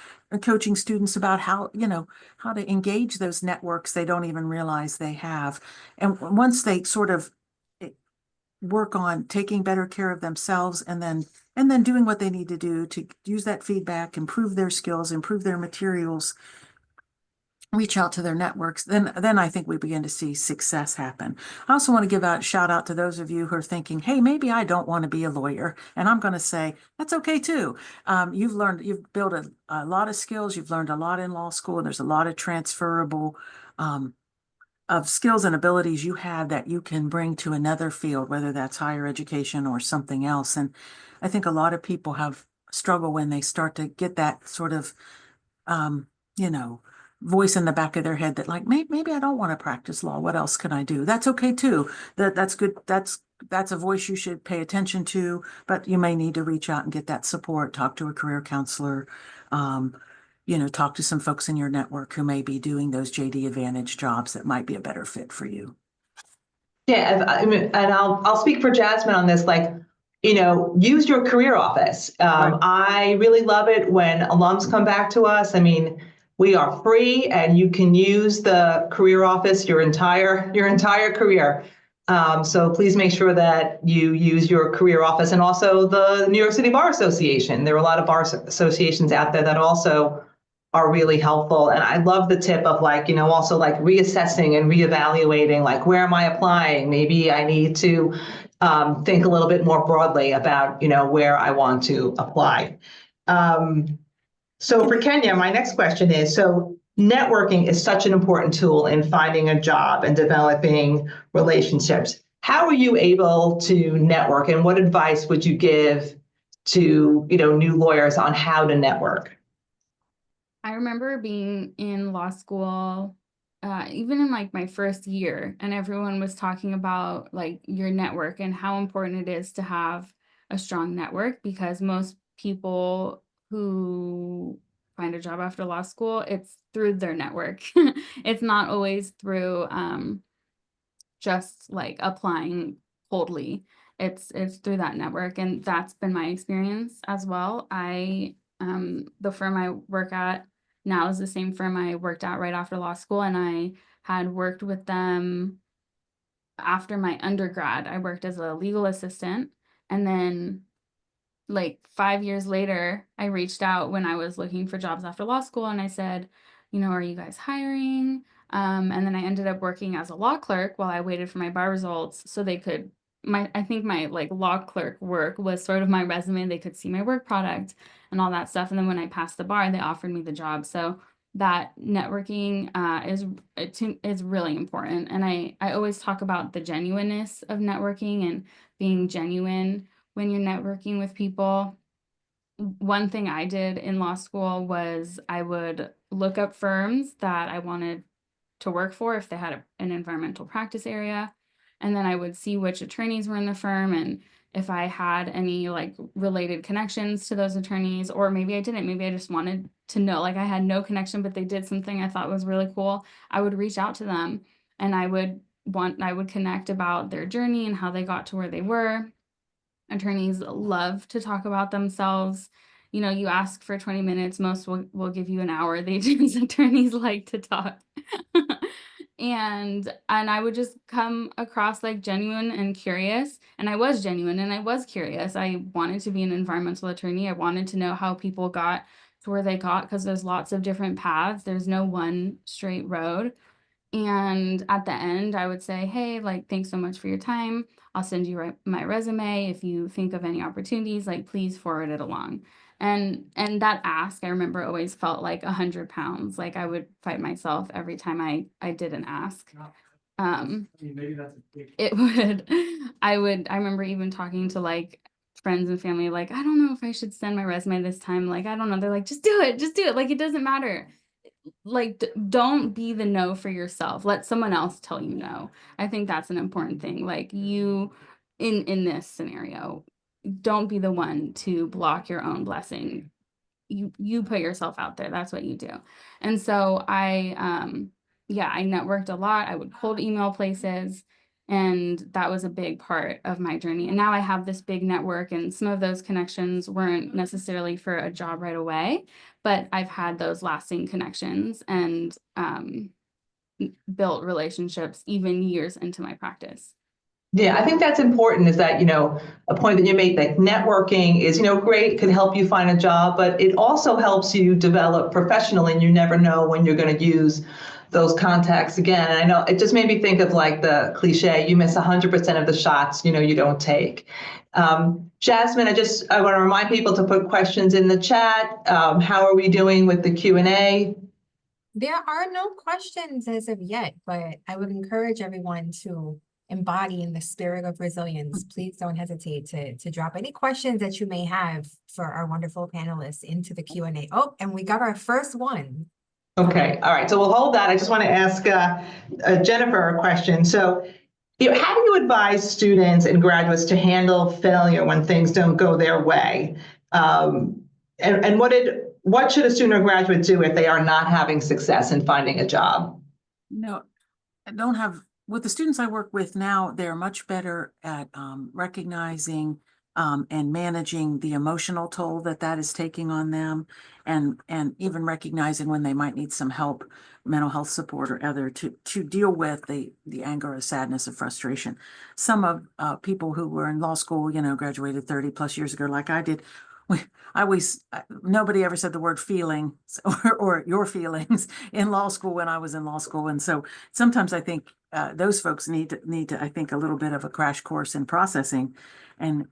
coaching students about how to engage those networks they don't even realize they have. And once they sort of work on taking better care of themselves, and then doing what they need to do to use that feedback, improve their skills, improve their materials, reach out to their networks, then I think we begin to see success happen. I also want to give a shout out to those of you who are thinking, hey, maybe I don't want to be a lawyer. And I'm going to say, that's okay too. You've built a lot of skills. You've learned a lot in law school, and there's a lot of transferable of skills and abilities you have that you can bring to another field, whether that's higher education or something else. And I think a lot of people have struggle when they start to get that sort of, voice in the back of their head that, like, maybe I don't want to practice law. What else can I do? That's okay too. That's good. That's a voice you should pay attention to, but you may need to reach out and get that support, talk to a career counselor, talk to some folks in your network who may be doing those JD Advantage jobs that might be a better fit for you. Yeah, and I'll speak for Jasmine on this. Like, use your career office. Right. I really love it when alums come back to us. I mean, we are free, and you can use the career office your entire career. So please make sure that you use your career office, and also the New York City Bar Association. There are a lot of bar associations out there that also are really helpful. And I love the tip of also reassessing and reevaluating, like, where am I applying? Maybe I need to think a little bit more broadly about, where I want to apply. So for Kenya, my next question is, so networking is such an important tool in finding a job and developing relationships. How are you able to network, and what advice would you give to, new lawyers on how to network? I remember being in law school, even in like my first year, and everyone was talking about like your network and how important it is to have a strong network, because most people who find a job after law school, it's through their network. It's not always through just like applying coldly. It's through that network, and that's been my experience as well. The firm I work at now is the same firm I worked at right after law school, and I had worked with them after my undergrad. I worked as a legal assistant, and then like 5 years later, I reached out when I was looking for jobs after law school, and I said, are you guys hiring? And then I ended up working as a law clerk while I waited for my bar results so they could, I think my like law clerk work was sort of my resume. They could see my work product and all that stuff. And then when I passed the bar, they offered me the job. So that networking is really important. And I always talk about the genuineness of networking and being genuine when you're networking with people. One thing I did in law school was I would look up firms that I wanted to work for if they had an environmental practice area. And then I would see which attorneys were in the firm and if I had any like related connections to those attorneys, or maybe I didn't, maybe I just wanted to know, like I had no connection, but they did something I thought was really cool. I would reach out to them and I would connect about their journey and how they got to where they were. Attorneys love to talk about themselves. You ask for 20 minutes, most will give you an hour. These attorneys like to talk. And I would just come across like genuine and curious. And I was genuine and I was curious. I wanted to be an environmental attorney. I wanted to know how people got to where they got, because there's lots of different paths. There's no one straight road. And at the end, I would say, hey, like, thanks so much for your time. I'll send you my resume. If you think of any opportunities, like, please forward it along. And that ask, I remember, always felt like 100 pounds. Like I would fight myself every time I did an ask. Maybe that's a big. I remember even talking to like friends and family, like, I don't know if I should send my resume this time. Like, I don't know. They're like, just do it. Like, it doesn't matter. Like, don't be the no for yourself. Let someone else tell you no. I think that's an important thing. Like you, in this scenario, don't be the one to block your own blessing. You put yourself out there. That's what you do. And so I networked a lot. I would cold email places, and that was a big part of my journey. And now I have this big network, and some of those connections weren't necessarily for a job right away, but I've had those lasting connections and built relationships even years into my practice. Yeah, I think that's important, is that, a point that you make, that networking is, great, could help you find a job, but it also helps you develop professionally, and you never know when you're going to use those contacts again. And I know it just made me think of like the cliche, you miss 100% of the shots, you don't take. Jasmine, I want to remind people to put questions in the chat. How are we doing with the Q&A? There are no questions as of yet, but I would encourage everyone to embody in the spirit of resilience. Please don't hesitate to drop any questions that you may have for our wonderful panelists into the Q&A. Oh, and we got our first one. Okay, all right, so we'll hold that. I just want to ask Jennifer a question. So, how do you advise students and graduates to handle failure when things don't go their way? And what should a student or graduate do if they are not having success in finding a job? No, I don't have, with the students I work with now, they're much better at recognizing and managing the emotional toll that is taking on them, and even recognizing when they might need some help, mental health support or other, to deal with the anger or sadness or frustration. Some of people who were in law school, graduated 30 plus years ago, like I did, nobody ever said the word feelings or your feelings in law school when I was in law school. And so sometimes I think those folks need to, I think, a little bit of a crash course in processing and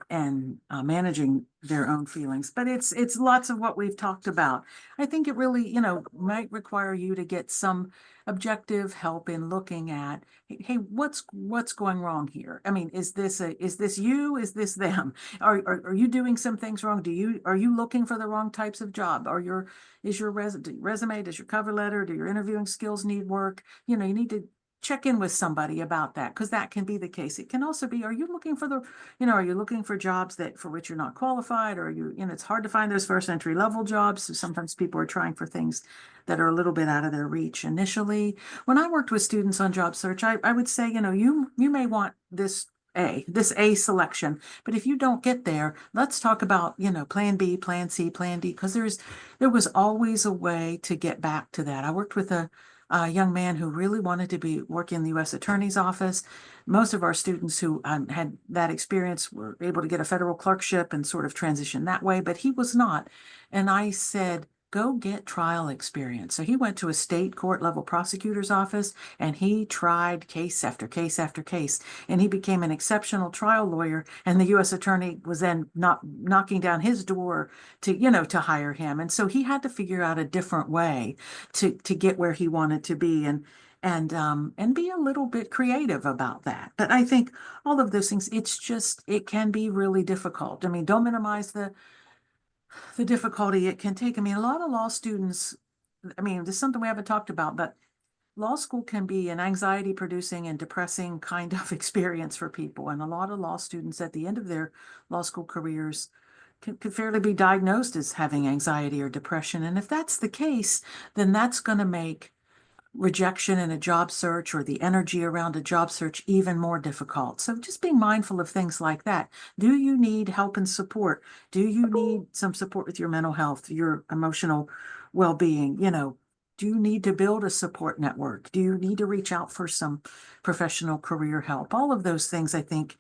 managing their own feelings. But it's lots of what we've talked about. I think it really, might require you to get some objective help in looking at, hey, what's going wrong here? I mean, is this you? Is this them? Are you doing some things wrong? Are you looking for the wrong types of job? Is your resume, does your cover letter, do your interviewing skills need work? You need to check in with somebody about that, because that can be the case. It can also be, are you looking for jobs for which you're not qualified, or it's hard to find those first entry level jobs. So sometimes people are trying for things that are a little bit out of their reach initially. When I worked with students on job search, I would say, you may want this this A selection. But if you don't get there, let's talk about, plan B, plan C, plan D, because there was always a way to get back to that. I worked with a young man who really wanted to be working in the U.S. Attorney's Office. Most of our students who had that experience were able to get a federal clerkship and sort of transition that way, but he was not. And I said, go get trial experience. So he went to a state court level prosecutor's office and he tried case after case after case. And he became an exceptional trial lawyer. And the U.S. attorney was then not knocking down his door to hire him. And so he had to figure out a different way to get where he wanted to be and be a little bit creative about that. But I think all of those things, it can be really difficult. I mean, don't minimize the difficulty it can take. I mean, a lot of law students, this is something we haven't talked about, but law school can be an anxiety producing and depressing kind of experience for people. And a lot of law students at the end of their law school careers could fairly be diagnosed as having anxiety or depression. And if that's the case, then that's going to make rejection in a job search or the energy around a job search even more difficult. So just being mindful of things like that. Do you need help and support? Do you need some support with your mental health, your emotional well-being? Do you need to build a support network? Do you need to reach out for some professional career help? All of those things, I think,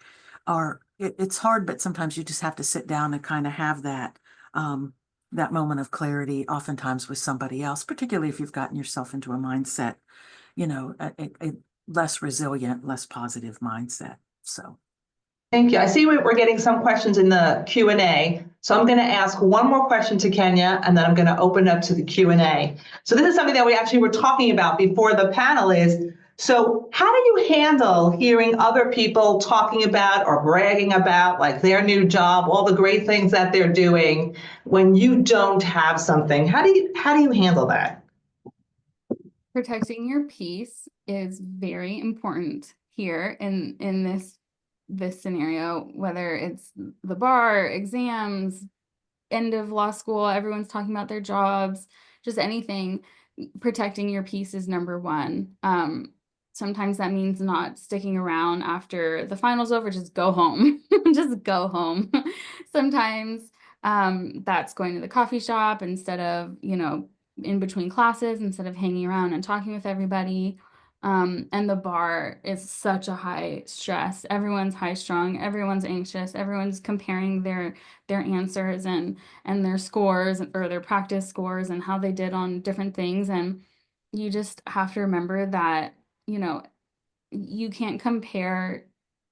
it's hard, but sometimes you just have to sit down and kind of have that moment of clarity, oftentimes with somebody else, particularly if you've gotten yourself into a mindset, a less resilient, less positive mindset. So. Thank you. I see we're getting some questions in the Q&A. So I'm going to ask one more question to Kenya, and then I'm going to open up to the Q&A. So this is something that we actually were talking about before the panel is, so how do you handle hearing other people talking about or bragging about like their new job, all the great things that they're doing when you don't have something? How do you handle that? Protecting your peace is very important here in this scenario, whether it's the bar, exams, end of law school, everyone's talking about their jobs, just anything. Protecting your peace is number one. Sometimes that means not sticking around after the final's over, just go home. Just go home. Sometimes that's going to the coffee shop instead of, in between classes, instead of hanging around and talking with everybody. And the bar is such a high stress. Everyone's high strung, everyone's anxious, everyone's comparing their answers and their scores or their practice scores and how they did on different things. And you just have to remember that, you can't compare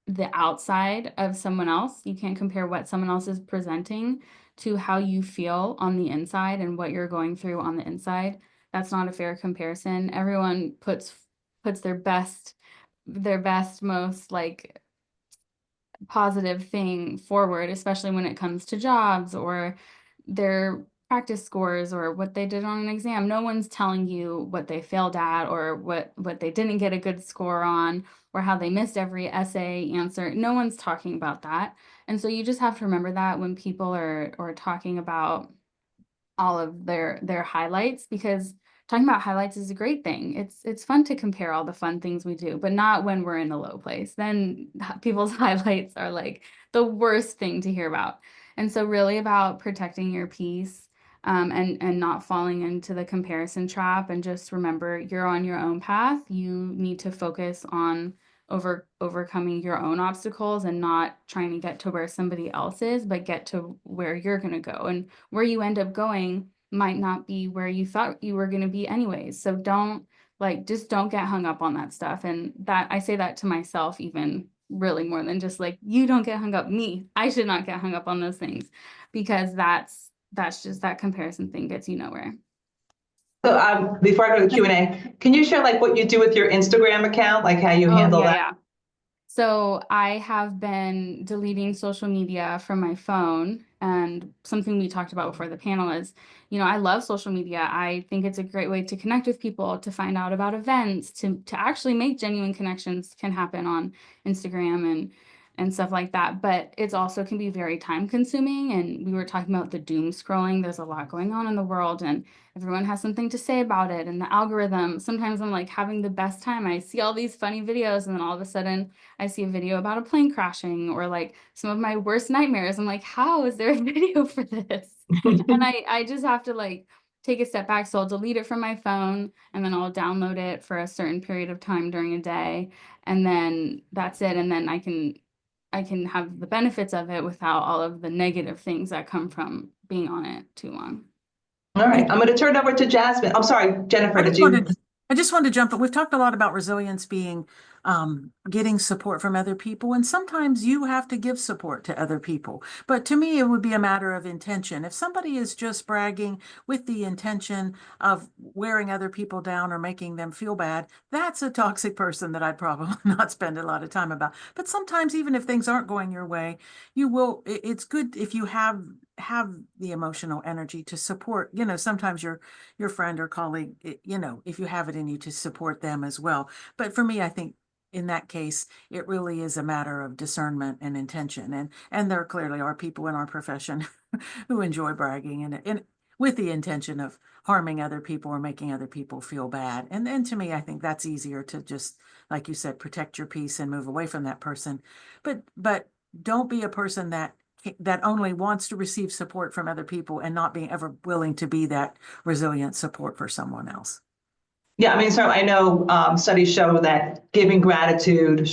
the outside of someone else. You can't compare what someone else is presenting to how you feel on the inside and what you're going through on the inside. That's not a fair comparison. Everyone puts their best, most like positive thing forward, especially when it comes to jobs or their practice scores or what they did on an exam. No one's telling you what they failed at or what they didn't get a good score on or how they missed every essay answer. No one's talking about that. And so you just have to remember that when people are talking about all of their highlights, because talking about highlights is a great thing. It's fun to compare all the fun things we do, but not when we're in the low place. Then people's highlights are like the worst thing to hear about. And so really about protecting your peace and not falling into the comparison trap, and just remember you're on your own path. You need to focus on overcoming your own obstacles and not trying to get to where somebody else is, but get to where you're going to go. And where you end up going might not be where you thought you were going to be anyways. So just don't get hung up on that stuff. And that I say that to myself, even really more than just like, you don't get hung up. I should not get hung up on those things, because that's just, that comparison thing gets you nowhere. So before I go to the Q&A, can you share like what you do with your Instagram account, like how you handle that? Yeah. So I have been deleting social media from my phone, and something we talked about before the panel is, I love social media. I think it's a great way to connect with people, to find out about events, to actually make genuine connections can happen on Instagram. and stuff like that. But it's also can be very time consuming. And we were talking about the doom scrolling. There's a lot going on in the world and everyone has something to say about it. And the algorithm, sometimes I'm like having the best time. I see all these funny videos and then all of a sudden I see a video about a plane crashing or like some of my worst nightmares. I'm like, how is there a video for this? And I just have to like take a step back. So I'll delete it from my phone and then I'll download it for a certain period of time during a day. And then that's it. And then I can have the benefits of it without all of the negative things that come from being on it too long. All right, I'm going to turn it over to Jasmine. I'm sorry, Jennifer, I just wanted to jump in. We've talked a lot about resilience being getting support from other people, and sometimes you have to give support to other people. But to me, it would be a matter of intention. If somebody is just bragging with the intention of wearing other people down or making them feel bad, that's a toxic person that I'd probably not spend a lot of time about. But sometimes, even if things aren't going your way, you will. It's good if you have the emotional energy to support. Sometimes your friend or colleague, if you have it in you to support them as well. But for me, I think in that case, it really is a matter of discernment and intention. And there clearly are people in our profession who enjoy bragging and with the intention of harming other people or making other people feel bad. And to me, I think that's easier to just, like you said, protect your peace and move away from that person. But don't be a person that only wants to receive support from other people and not being ever willing to be that resilient support for someone else. Yeah, I mean, so I know studies show that giving gratitude,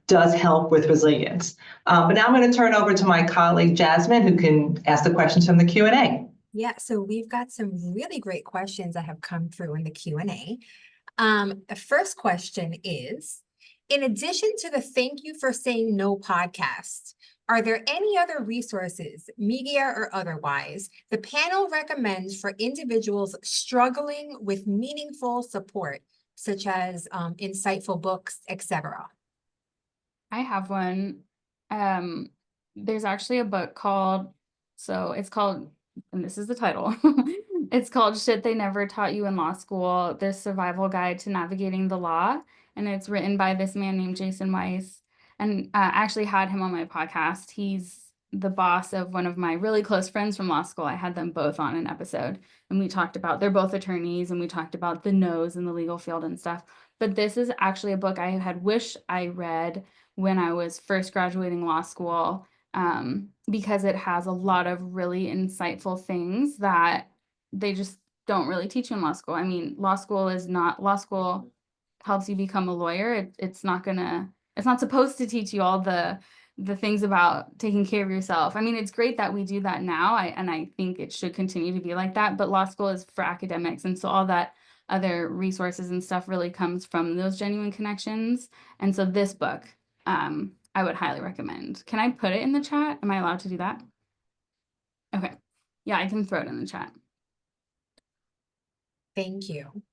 does help with resilience. But now I'm going to turn over to my colleague, Jasmine, who can ask the questions from the Q&A. Yeah, so we've got some really great questions that have come through in the Q&A. The first question is, in addition to the Thank You for Saying No podcast, are there any other resources, media or otherwise, the panel recommends for individuals struggling with meaningful support, such as insightful books, etc.? I have one. There's actually a book called, and this is the title. It's called Shit They Never Taught You in Law School, This Survival Guide to Navigating the Law. And it's written by this man named Jason Weiss. And I actually had him on my podcast. He's the boss of one of my really close friends from law school. I had them both on an episode. And we talked about, they're both attorneys, and we talked about the no's in the legal field and stuff. But this is actually a book I had wished I read when I was first graduating law school, because it has a lot of really insightful things that they just don't really teach you in law school. I mean, law school helps you become a lawyer. It's not supposed to teach you all the things about taking care of yourself. I mean, it's great that we do that now, and I think it should continue to be like that, but law school is for academics, and so all that other resources and stuff really comes from those genuine connections. And so this book, I would highly recommend. Can I put it in the chat? Am I allowed to do that? Okay. Yeah, I can throw it in the chat. Thank you.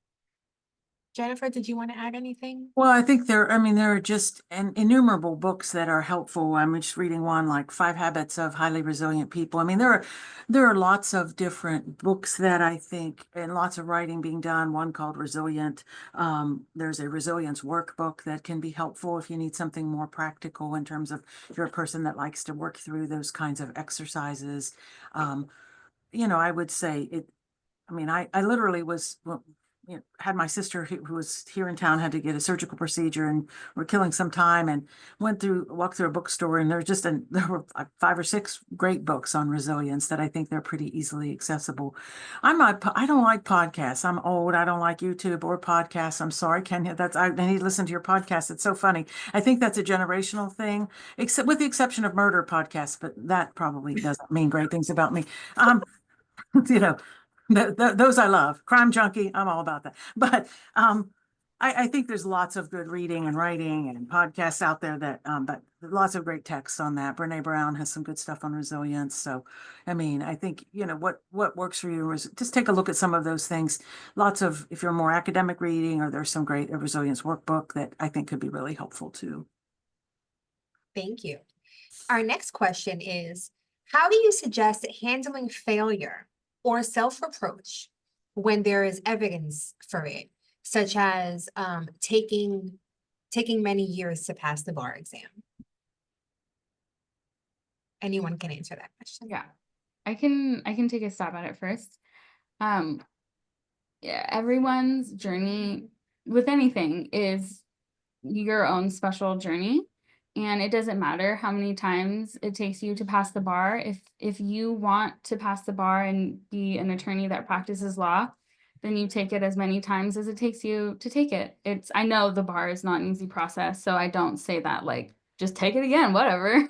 Jennifer, did you want to add anything? Well, I think there are just innumerable books that are helpful. I'm just reading one like 5 Habits of Highly Resilient People. I mean, there are lots of different books that I think, and lots of writing being done. One called Resilient. There's a resilience workbook that can be helpful if you need something more practical in terms of if you're a person that likes to work through those kinds of exercises. I would say it. I mean, I literally had my sister who was here in town had to get a surgical procedure, and we're killing some time, and walked through a bookstore, and there were 5 or 6 great books on resilience that I think they're pretty easily accessible. I don't like podcasts. I'm old. I don't like YouTube or podcasts. I'm sorry, Kenya. I need to listen to your podcast. It's so funny. I think that's a generational thing, except with the exception of murder podcasts, but that probably doesn't mean great things about me. Those I love. Crime Junkie, I'm all about that. But I think there's lots of good reading and writing and podcasts out there but lots of great texts on that. Brene Brown has some good stuff on resilience. So, I mean, I think, what works for you is just take a look at some of those things. If you're more academic reading, or there's some great resilience workbook that I think could be really helpful too. Thank you. Our next question is, how do you suggest handling failure or self-reproach when there is evidence for it, such as taking many years to pass the bar exam? anyone can answer that question. Yeah, I can take a stab at it first. Yeah, everyone's journey with anything is your own special journey, and it doesn't matter how many times it takes you to pass the bar. If you want to pass the bar and be an attorney that practices law, then you take it as many times as it takes you to take it. I know the bar is not an easy process, so I don't say that like just take it again, whatever.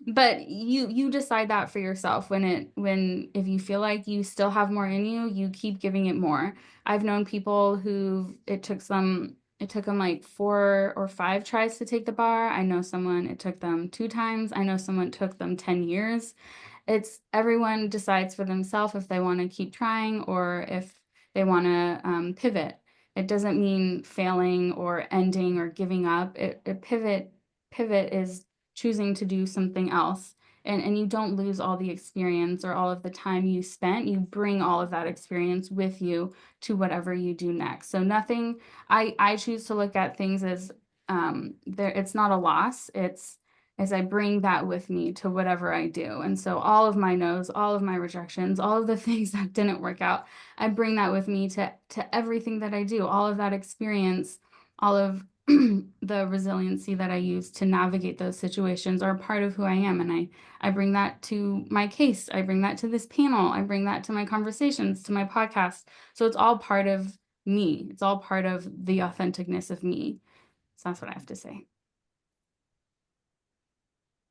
But you decide that for yourself. If you feel like you still have more in you, you keep giving it more. I've known people who it took them like 4 or 5 tries to take the bar. I know someone it took them 2 times. I know someone it took them 10 years. It's everyone decides for themselves if they want to keep trying or if they want to pivot. It doesn't mean failing or ending or giving up. Pivot is choosing to do something else. And you don't lose all the experience or all of the time you spent. You bring all of that experience with you to whatever you do next. So nothing, I choose to look at things as it's not a loss. It's as I bring that with me to whatever I do. And so all of my no's, all of my rejections, all of the things that didn't work out, I bring that with me to everything that I do, all of that experience, all of the resiliency that I use to navigate those situations are part of who I am. And I bring that to my case. I bring that to this panel. I bring that to my conversations, to my podcast. So it's all part of me. It's all part of the authenticness of me. So that's what I have to say.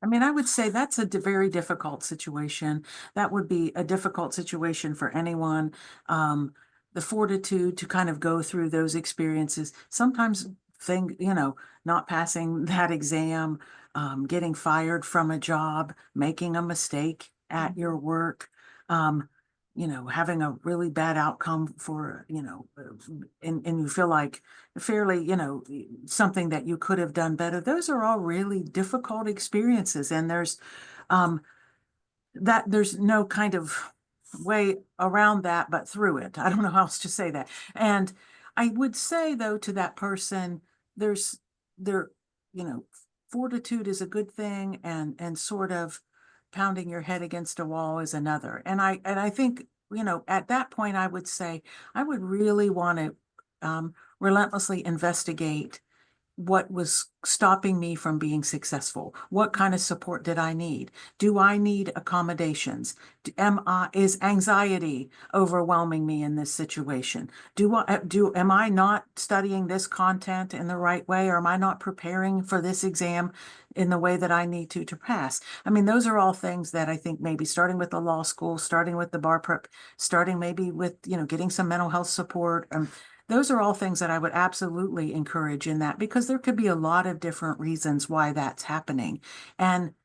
I mean, I would say that's a very difficult situation. That would be a difficult situation for anyone. The fortitude to kind of go through those experiences, sometimes not passing that exam, getting fired from a job, making a mistake at your work, having a really bad outcome for, and you feel like fairly, something that you could have done better. Those are all really difficult experiences. And there's no kind of way around that, but through it. I don't know how else to say that. And I would say though, to that person, fortitude is a good thing and sort of pounding your head against a wall is another. And I think, at that point, I would say I would really want to relentlessly investigate what was stopping me from being successful. What kind of support did I need? Do I need accommodations? Is anxiety overwhelming me in this situation? Am I not studying this content in the right way? Or am I not preparing for this exam in the way that I need to pass? I mean, those are all things that I think maybe starting with the law school, starting with the bar prep, starting maybe with, getting some mental health support, those are all things that I would absolutely encourage in that, because there could be a lot of different reasons why that's happening. And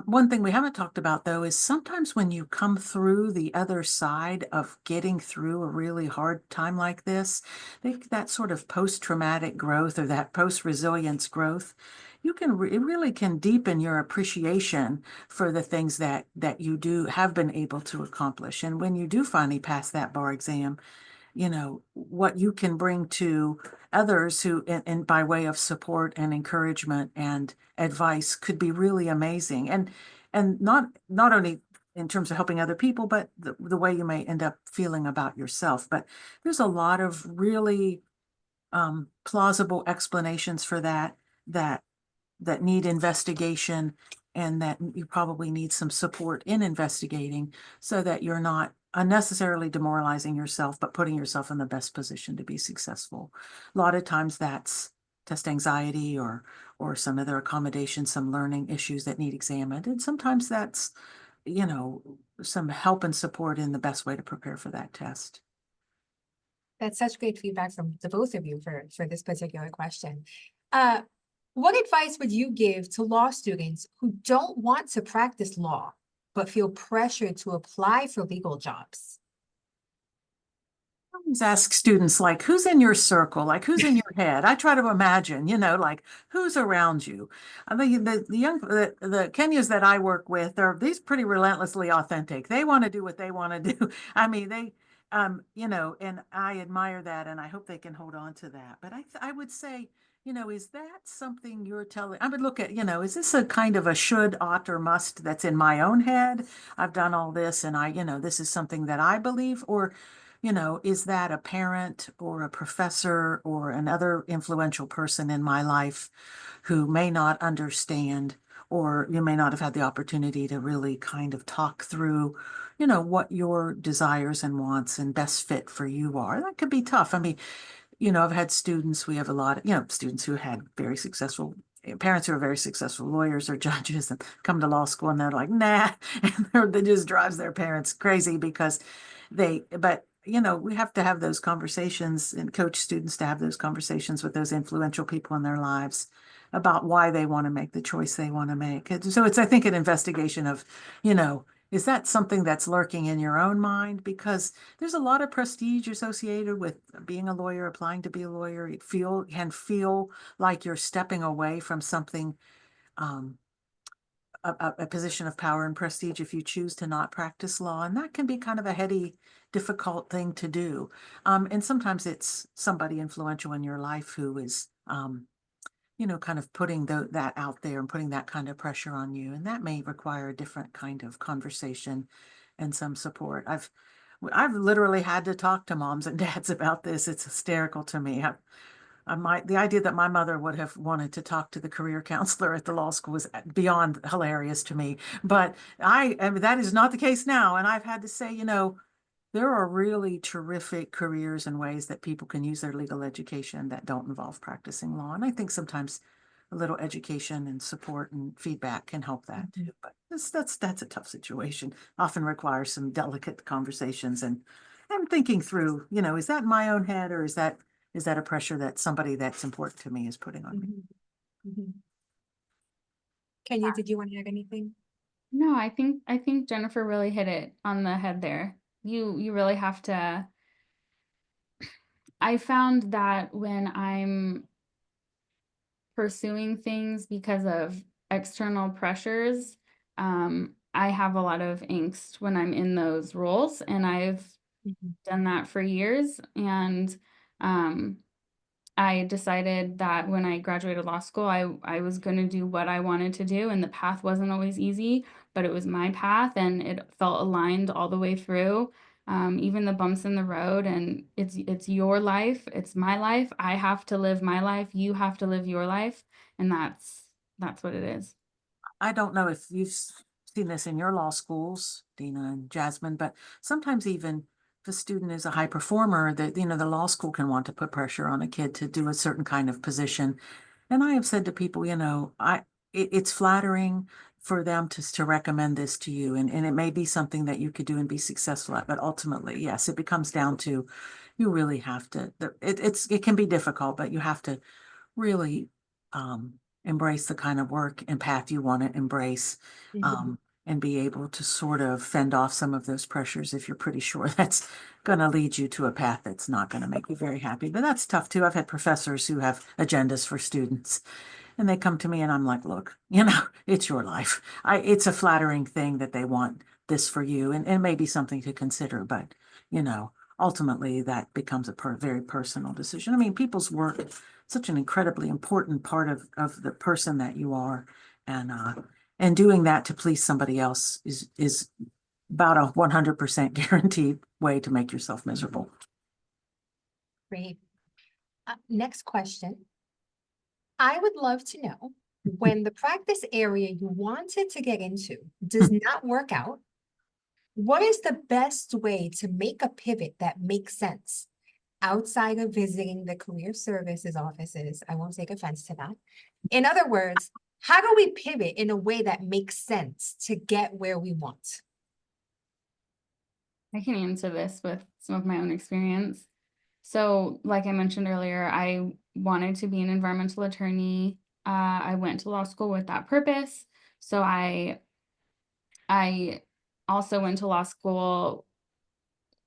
one thing we haven't talked about, though, is sometimes when you come through the other side of getting through a really hard time like this, that sort of post-traumatic growth or that post-resilience growth, it really can deepen your appreciation for the things that you have been able to accomplish. And when you do finally pass that bar exam, what you can bring to others who, and by way of support and encouragement and advice, could be really amazing. And not only in terms of helping other people, but the way you may end up feeling about yourself. But there's a lot of really plausible explanations for that need investigation, and that you probably need some support in investigating so that you're not unnecessarily demoralizing yourself, but putting yourself in the best position to be successful. A lot of times that's test anxiety or some other accommodation, some learning issues that need examined. And sometimes that's, some help and support in the best way to prepare for that test. That's such great feedback from the both of you for this particular question. What advice would you give to law students who don't want to practice law, but feel pressured to apply for legal jobs? I always ask students, like, who's in your circle? Like, who's in your head? I try to imagine, like, who's around you? I think the Kenyas that I work with these pretty relentlessly authentic. They want to do what they want to do. I mean, you know, and I admire that, and I hope they can hold on to that. But I would say, you know, is that something you're telling? I would look at, you know, is this a kind of a should, ought, or must that's in my own head? I've done all this, and you know, this is something that I believe, or, you know, is that a parent or a professor or another influential person in my life who may not understand, or you may not have had the opportunity to really kind of talk through, you know, what your desires and wants and best fit for you are. That could be tough. I mean, you know, I've had students, we have a lot of, you know, students who had very successful parents who are very successful lawyers or judges and come to law school and they're like, nah, and that just drives their parents crazy because but you know, we have to have those conversations and coach students to have those conversations with those influential people in their lives about why they want to make the choice they want to make. So it's, I think, an investigation of, you know, is that something that's lurking in your own mind? Because there's a lot of prestige associated with being a lawyer, applying to be a lawyer. It can feel like you're stepping away from something, a position of power and prestige if you choose to not practice law. And that can be kind of a heady, difficult thing to do. And sometimes it's somebody influential in your life who is, you know, kind of putting that out there and putting that kind of pressure on you. And that may require a different kind of conversation and some support. I've literally had to talk to moms and dads about this. It's hysterical to me. The idea that my mother would have wanted to talk to the career counselor at the law school was beyond hilarious to me. But I mean, that is not the case now. And I've had to say, you know, there are really terrific careers and ways that people can use their legal education that don't involve practicing law. And I think sometimes a little education and support and feedback can help that too. But that's a tough situation. Often requires some delicate conversations and thinking through, you know, is that in my own head, or is that a pressure that somebody that's important to me is putting on me? Kenya, did you want to add anything? No, I think Jennifer really hit it on the head there. You really have to. I found that when I'm pursuing things because of external pressures, I have a lot of angst when I'm in those roles, and I've done that for years. And I decided that when I graduated law school, I was going to do what I wanted to do, and the path wasn't always easy, but it was my path, and it felt aligned all the way through. Even the bumps in the road, and it's your life, it's my life. I have to live my life. You have to live your life, and that's what it is. I don't know if you've seen this in your law schools, Dina and Jasmine, but sometimes even if a student is a high performer, that, you know, the law school can want to put pressure on a kid to do a certain kind of position. And I have said to people, you know, it's flattering for them to recommend this to you. And it may be something that you could do and be successful at, but ultimately, yes, it becomes down to, you really have to, it can be difficult, but you have to really, embrace the kind of work and path you want to embrace, and be able to sort of fend off some of those pressures if you're pretty sure that's going to lead you to a path that's not going to make you very happy. But that's tough too. I've had professors who have agendas for students, and they come to me and I'm like, look, you know, it's your life. It's a flattering thing that they want this for you, and it may be something to consider, but, you know, ultimately that becomes a very personal decision. I mean, people's work is such an incredibly important part of the person that you are, and doing that to please somebody else is about a 100% guaranteed way to make yourself miserable. Great. Next question. I would love to know, when the practice area you wanted to get into does not work out, what is the best way to make a pivot that makes sense outside of visiting the career services offices? I won't take offense to that. In other words, how do we pivot in a way that makes sense to get where we want? I can answer this with some of my own experience. So, like I mentioned earlier, I wanted to be an environmental attorney. I went to law school with that purpose. So I also went to law school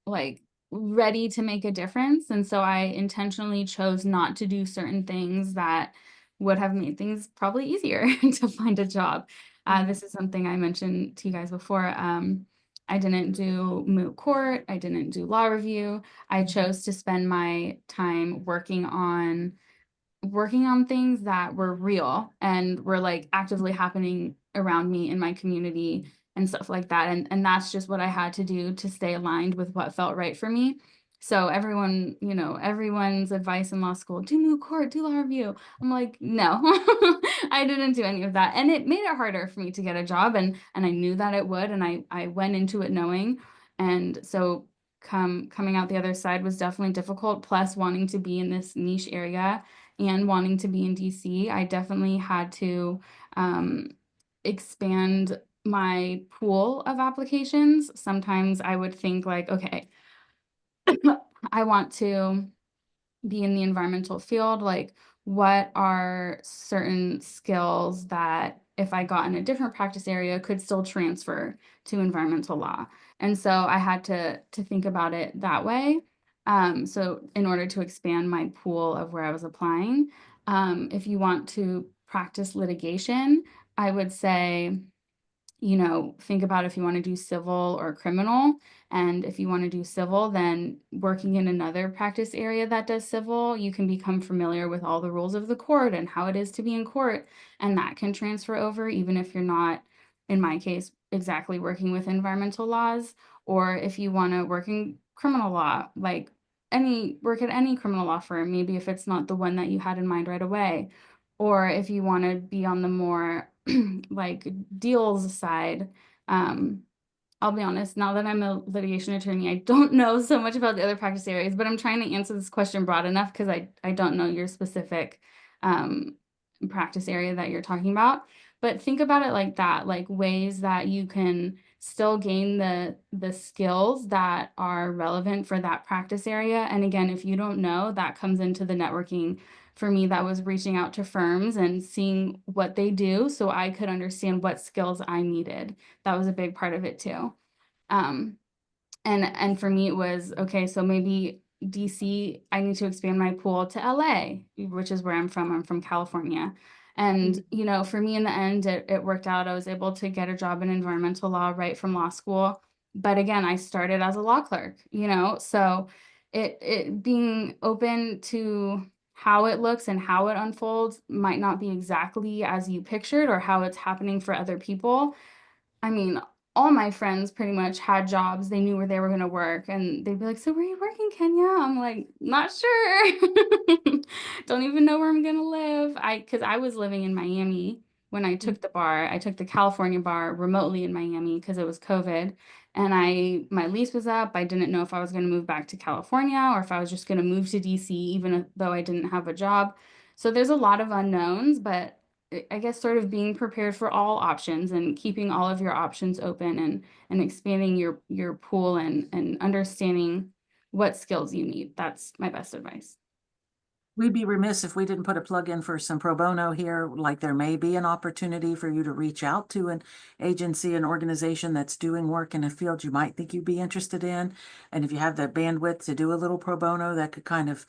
like ready to make a difference. And so I intentionally chose not to do certain things that would have made things probably easier to find a job. This is something I mentioned to you guys before. I didn't do moot court. I didn't do law review. I chose to spend my time working on things that were real and were like actively happening around me in my community and stuff like that. And that's just what I had to do to stay aligned with what felt right for me. So everyone, everyone's advice in law school, do moot court, do law review. I'm like, no, I didn't do any of that. And it made it harder for me to get a job. And I knew that it would. And I went into it knowing. And so coming out the other side was definitely difficult. Plus wanting to be in this niche area and wanting to be in DC, I definitely had to expand my pool of applications. Sometimes I would think like, okay, I want to be in the environmental field. Like, what are certain skills that if I got in a different practice area could still transfer to environmental law? And so I had to think about it that way. So in order to expand my pool of where I was applying, if you want to practice litigation, I would say, think about if you want to do civil or criminal. And if you want to do civil, then working in another practice area that does civil, you can become familiar with all the rules of the court and how it is to be in court. And that can transfer over, even if you're not, in my case, exactly working with environmental laws. Or if you want to work in criminal law, like work at any criminal law firm, maybe if it's not the one that you had in mind right away. Or if you want to be on the more like deals side, I'll be honest, now that I'm a litigation attorney, I don't know so much about the other practice areas, but I'm trying to answer this question broad enough because I don't know your specific practice area that you're talking about. But think about it like that, like ways that you can still gain the skills that are relevant for that practice area. And again, if you don't know, that comes into the networking. For me, that was reaching out to firms and seeing what they do so I could understand what skills I needed. That was a big part of it too. And for me, it was, okay, so maybe DC, I need to expand my pool to LA, which is where I'm from. I'm from California. And, for me in the end, it worked out. I was able to get a job in environmental law right from law school. But again, I started as a law clerk, so it being open to how it looks and how it unfolds might not be exactly as you pictured or how it's happening for other people. I mean, all my friends pretty much had jobs. They knew where they were going to work and they'd be like, so where are you working, Kenya? I'm like, not sure. Don't even know where I'm going to live. Because I was living in Miami when I took the bar. I took the California bar remotely in Miami because it was COVID. And my lease was up. I didn't know if I was going to move back to California or if I was just going to move to DC, even though I didn't have a job. So there's a lot of unknowns, but I guess sort of being prepared for all options and keeping all of your options open and expanding your pool and understanding what skills you need. That's my best advice. We'd be remiss if we didn't put a plug in for some pro bono here. Like there may be an opportunity for you to reach out to an agency, an organization that's doing work in a field you might think you'd be interested in. And if you have the bandwidth to do a little pro bono, that could kind of,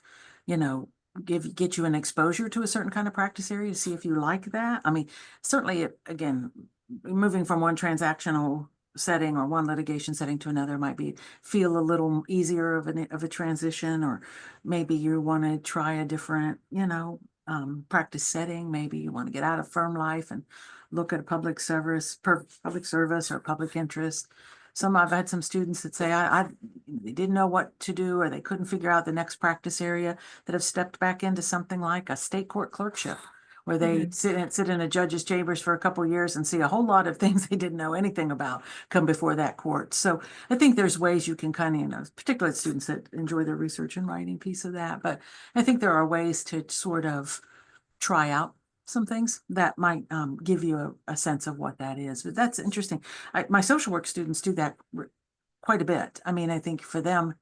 get you an exposure to a certain kind of practice area to see if you like that. I mean, certainly, again, moving from one transactional setting or one litigation setting to another might feel a little easier of a transition, or maybe you want to try a different, practice setting. Maybe you want to get out of firm life and look at a public service or public interest. I've had some students that say they didn't know what to do or they couldn't figure out the next practice area, that have stepped back into something like a state court clerkship, where they sit in a judge's chambers for a couple of years and see a whole lot of things they didn't know anything about come before that court. So I think there's ways you can kind of, particularly students that enjoy their research and writing piece of that, but I think there are ways to sort of try out some things that might give you a sense of what that is. But that's interesting. My social work students do that quite a bit. I mean, I think for them,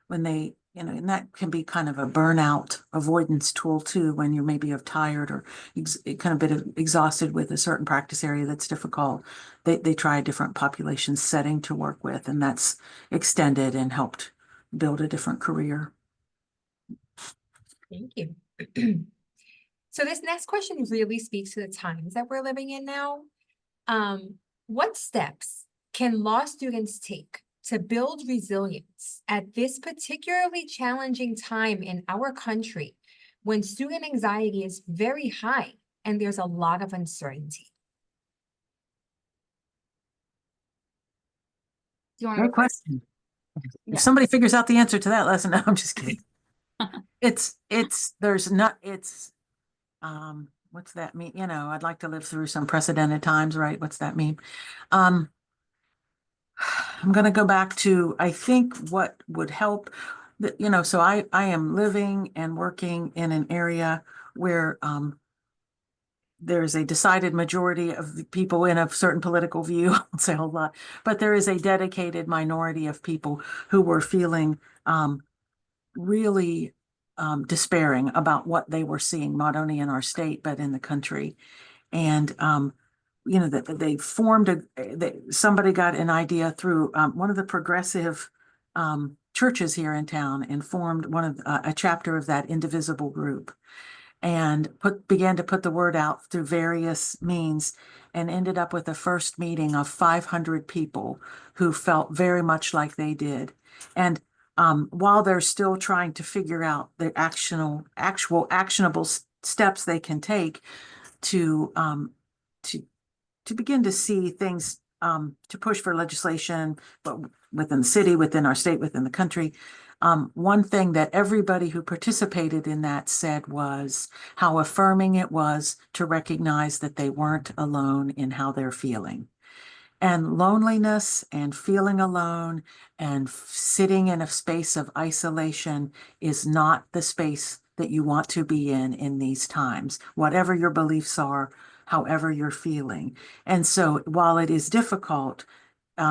when they, and that can be kind of a burnout avoidance tool too, when you're maybe tired or kind of bit exhausted with a certain practice area that's difficult. They try a different population setting to work with, and that's extended and helped build a different career. Thank you. So this next question really speaks to the times that we're living in now. What steps can law students take to build resilience at this particularly challenging time in our country when student anxiety is very high and there's a lot of uncertainty? Do you want to Great go first? question. Yeah. If somebody figures out the answer to that lesson, no, I'm just kidding. There's not, what's that mean? You know, I'd like to live through some precedented times, right? What's that mean? I'm going to go back to, I think what would help that, you know, so I am living and working in an area where, there's a decided majority of the people in a certain political view, I won't say a whole lot, but there is a dedicated minority of people who were feeling really despairing about what they were seeing, not only in our state, but in the country. And, you know, that they formed somebody got an idea through one of the progressive churches here in town and formed one of a chapter of that indivisible group, and began to put the word out through various means, and ended up with a first meeting of 500 people who felt very much like they did. And while they're still trying to figure out the actual actionable steps they can take to begin to see things, to push for legislation, but within the city, within our state, within the country. One thing that everybody who participated in that said was how affirming it was to recognize that they weren't alone in how they're feeling. And loneliness and feeling alone and sitting in a space of isolation is not the space that you want to be in these times, whatever your beliefs are, however you're feeling. And so while it is difficult,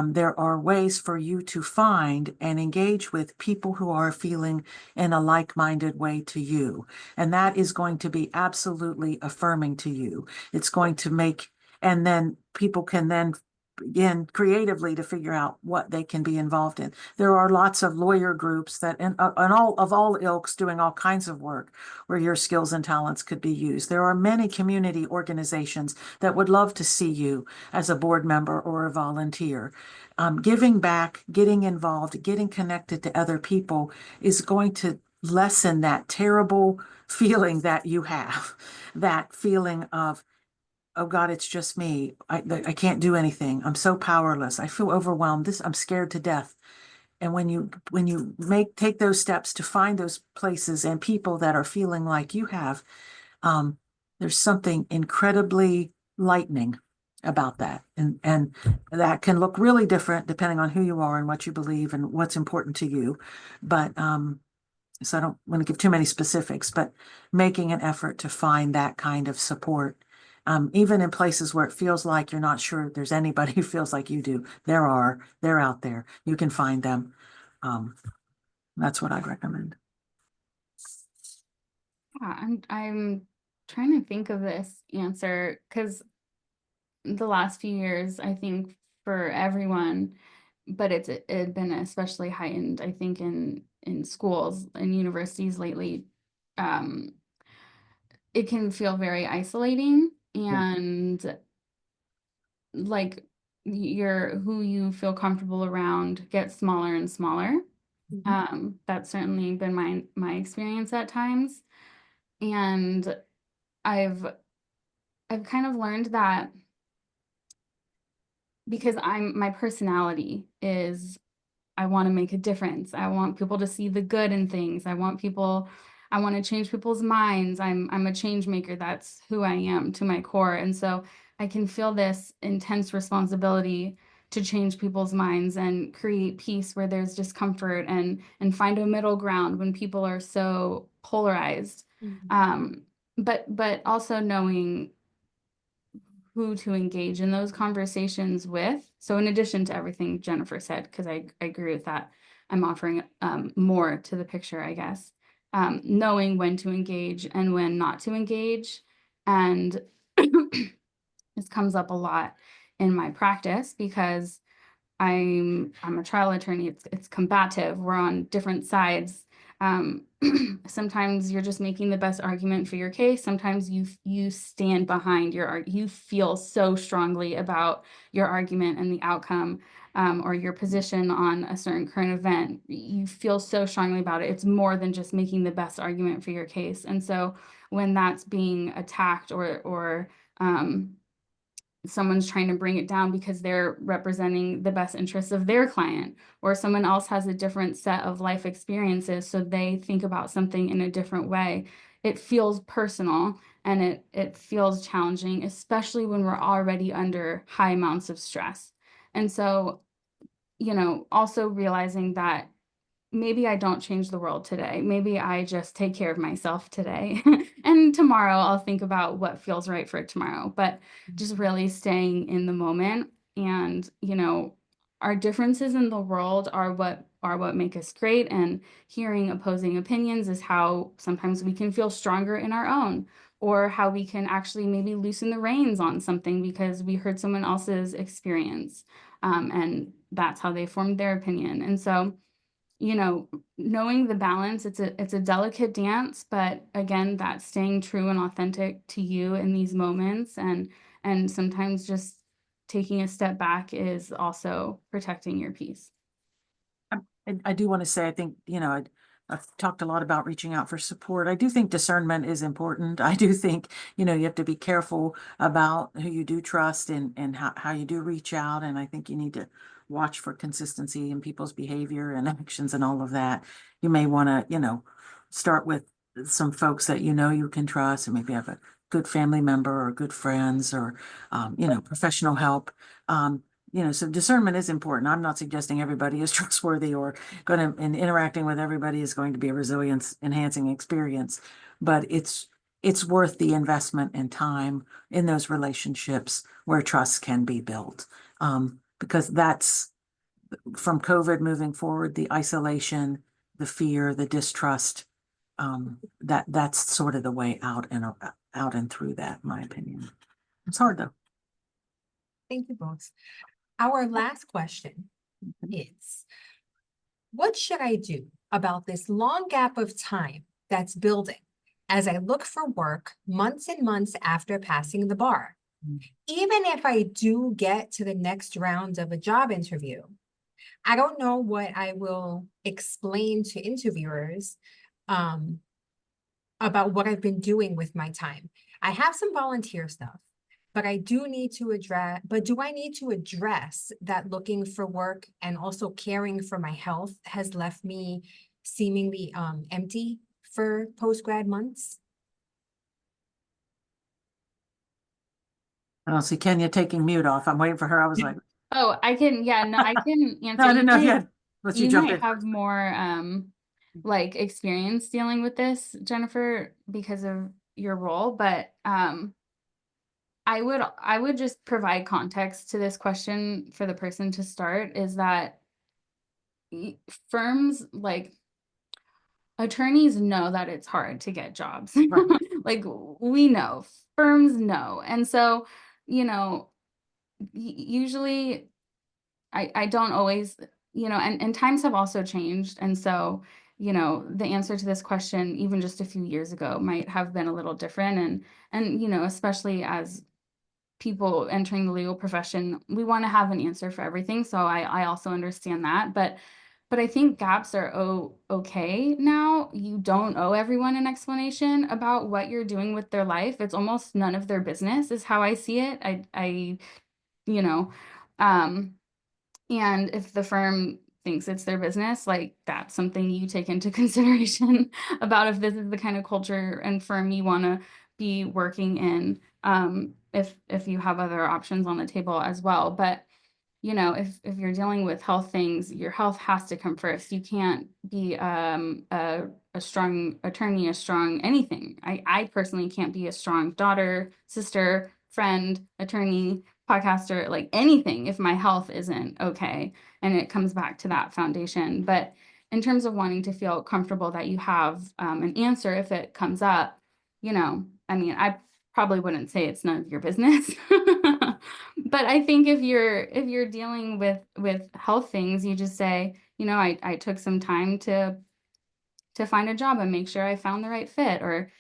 there are ways for you to find and engage with people who are feeling in a like-minded way to you. And that is going to be absolutely affirming to you. It's going to make, and then people can then begin creatively to figure out what they can be involved in. There are lots of lawyer groups that, and all ilks, doing all kinds of work where your skills and talents could be used. There are many community organizations that would love to see you as a board member or a volunteer. Giving back, getting involved, getting connected to other people is going to lessen that terrible feeling that you have, that feeling of, oh God, it's just me. I can't do anything. I'm so powerless. I feel overwhelmed. I'm scared to death. And when you take those steps to find those places and people that are feeling like you have, there's something incredibly lightening about that. And that can look really different depending on who you are and what you believe and what's important to you. But so I don't want to give too many specifics, but making an effort to find that kind of support. Even in places where it feels like you're not sure there's anybody who feels like you do, they're out there. You can find them. That's what I'd recommend. Yeah, I'm trying to think of this answer because the last few years, I think for everyone, but it's been especially heightened, I think, in schools and universities lately. It can feel very isolating, and like who you feel comfortable around gets smaller and smaller. That's certainly been my experience at times. And I've kind of learned that because my personality is, I want to make a difference. I want people to see the good in things. I want to change people's minds. I'm a change maker. That's who I am to my core. And so I can feel this intense responsibility to change people's minds and create peace where there's discomfort, and find a middle ground when people are so polarized. But also knowing who to engage in those conversations with. So in addition to everything Jennifer said, because I agree with that, I'm offering more to the picture, I guess. Knowing when to engage and when not to engage. And this comes up a lot in my practice because I'm a trial attorney. It's combative. We're on different sides Sometimes you're just making the best argument for your case. Sometimes you stand behind you feel so strongly about your argument and the outcome, or your position on a certain current event. You feel so strongly about it. It's more than just making the best argument for your case. And so when that's being attacked, or someone's trying to bring it down because they're representing the best interests of their client, or someone else has a different set of life experiences, so they think about something in a different way, it feels personal, and it feels challenging, especially when we're already under high amounts of stress. And so, also realizing that maybe I don't change the world today. Maybe I just take care of myself today. And tomorrow I'll think about what feels right for tomorrow. But just really staying in the moment. And, our differences in the world are what make us great. And hearing opposing opinions is how sometimes we can feel stronger in our own, or how we can actually maybe loosen the reins on something because we heard someone else's experience. And that's how they formed their opinion. And so, knowing the balance, it's a delicate dance, but again, that's staying true and authentic to you in these moments, and sometimes just taking a step back is also protecting your peace. I do want to say, I think, I've talked a lot about reaching out for support. I do think discernment is important. I do think, you have to be careful about who you do trust and how you do reach out. And I think you need to watch for consistency in people's behavior and actions and all of that. You may want to, start with some folks that you can trust, and maybe have a good family member or good friends, or, professional help. So discernment is important. I'm not suggesting everybody is trustworthy or and interacting with everybody is going to be a resilience enhancing experience, but it's worth the investment and time in those relationships where trust can be built. Because that's, from COVID moving forward, the isolation, the fear, the distrust, that's sort of the way out and through that, in my opinion. It's hard though. Thank you both. Our last question is, what should I do about this long gap of time that's building as I look for work months and months after passing the bar? Even if I do get to the next round of a job interview, I don't know what I will explain to interviewers about what I've been doing with my time. I have some volunteer stuff, but I do need to address, do I need to address that looking for work and also caring for my health has left me seemingly empty for post-grad months? I don't see Kenya taking mute off. I'm waiting for her. I was like, Oh, I can answer. no, I didn't know if you had, let you You jump might in. have more experience dealing with this, Jennifer, because of your role, but I would just provide context to this question for the person to start, is that firms, like attorneys, know that it's hard to get jobs. Right. Like, we know, firms know. And so, usually I don't always, and times have also changed. And so, the answer to this question, even just a few years ago, might have been a little different. And, especially as people entering the legal profession, we want to have an answer for everything. So I also understand that. But I think gaps are okay now. You don't owe everyone an explanation about what you're doing with their life. It's almost none of their business, is how I see it. And if the firm thinks it's their business, like, that's something you take into consideration about if this is the kind of culture and firm you want to be working in, if you have other options on the table as well. But if you're dealing with health things, your health has to come first. You can't be a strong attorney, a strong anything. I personally can't be a strong daughter, sister, friend, attorney, podcaster, like anything, if my health isn't okay. And it comes back to that foundation. But in terms of wanting to feel comfortable that you have an answer if it comes up, I probably wouldn't say it's none of your business. But I think if you're dealing with health things, you just say, I took some time to to find a job and make sure I found the right fit, or,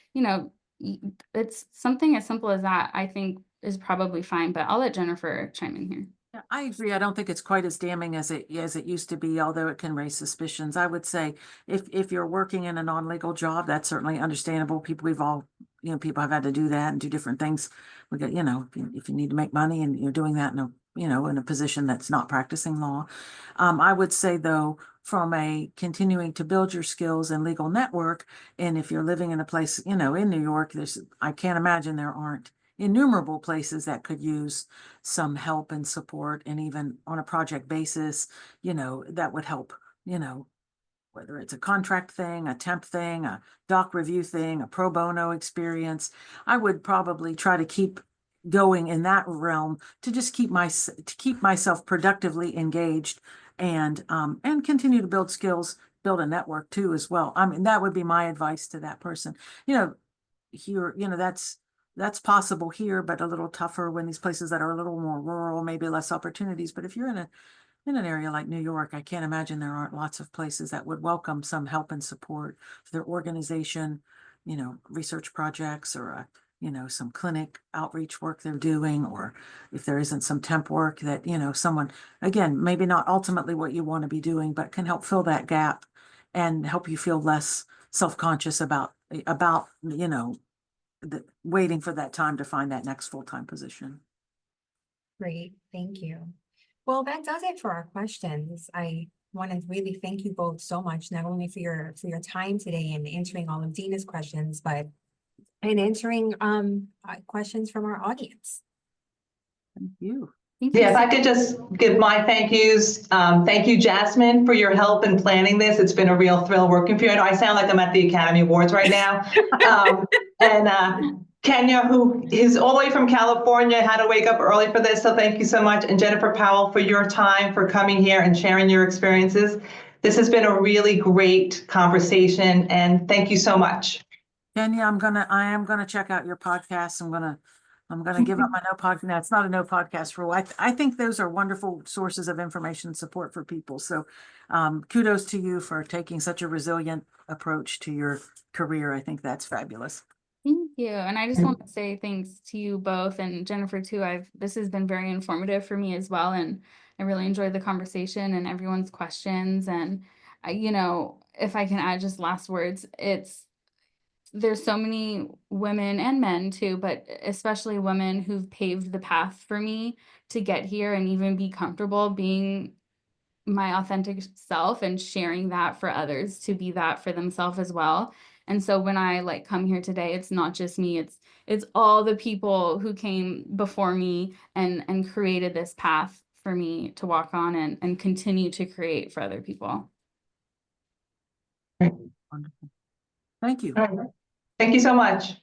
it's something as simple as that, I think is probably fine, but I'll let Jennifer chime in here. Yeah, I agree. I don't think it's quite as damning as it used to be, although it can raise suspicions. I would say if you're working in a non-legal job, that's certainly understandable. People people have had to do that and do different things. We got, if you need to make money and you're doing that in a position that's not practicing law. I would say though, from a continuing to build your skills and legal network, and if you're living in a place, in New York, I can't imagine there aren't innumerable places that could use some help and support, and even on a project basis, that would help, whether it's a contract thing, a temp thing, a doc review thing, a pro bono experience. I would probably try to keep going in that realm to just keep myself productively engaged and continue to build skills, build a network too as well. I mean, that would be my advice to that person. Here, that's possible here, but a little tougher when these places that are a little more rural, maybe less opportunities. But if you're in an area like New York, I can't imagine there aren't lots of places that would welcome some help and support for their organization, research projects, or some clinic outreach work they're doing, or if there isn't some temp work that, someone, again, maybe not ultimately what you want to be doing, but can help fill that gap and help you feel less self-conscious about waiting for that time to find that next full-time position. Great, thank you. Well, that does it for our questions. I want to really thank you both so much, not only for your time today and answering all of Dina's questions, but in answering questions from our audience. Thank you. Thank you Yeah, if so I could just give my thank yous. Thank you, Jasmine, for your help in planning this. It's been a real thrill working for you. I know I sound like I'm at the Academy Awards right now. And Kenya, who is all the way from California, had to wake up early for this. So thank you so much. And Jennifer Powell, for your time, for coming here and sharing your experiences. This has been a really great conversation, and thank you so much. Kenya, I am gonna check out your podcast. I'm gonna give up my no podcast. No, it's not a no podcast rule. I think those are wonderful sources of information and support for people. So kudos to you for taking such a resilient approach to your career. I think that's fabulous. Thank you. And I just want to say thanks to you both, and Jennifer too. This has been very informative for me as well. And I really enjoyed the conversation and everyone's questions. And if I can add just last words, there's so many women and men too, but especially women who've paved the path for me to get here and even be comfortable being my authentic self and sharing that for others to be that for themselves as well. And so when I come here today, it's not just me, it's all the people who came before me and created this path for me to walk on and continue to create for other people. Wonderful. Thank you. All right. Thank you so much.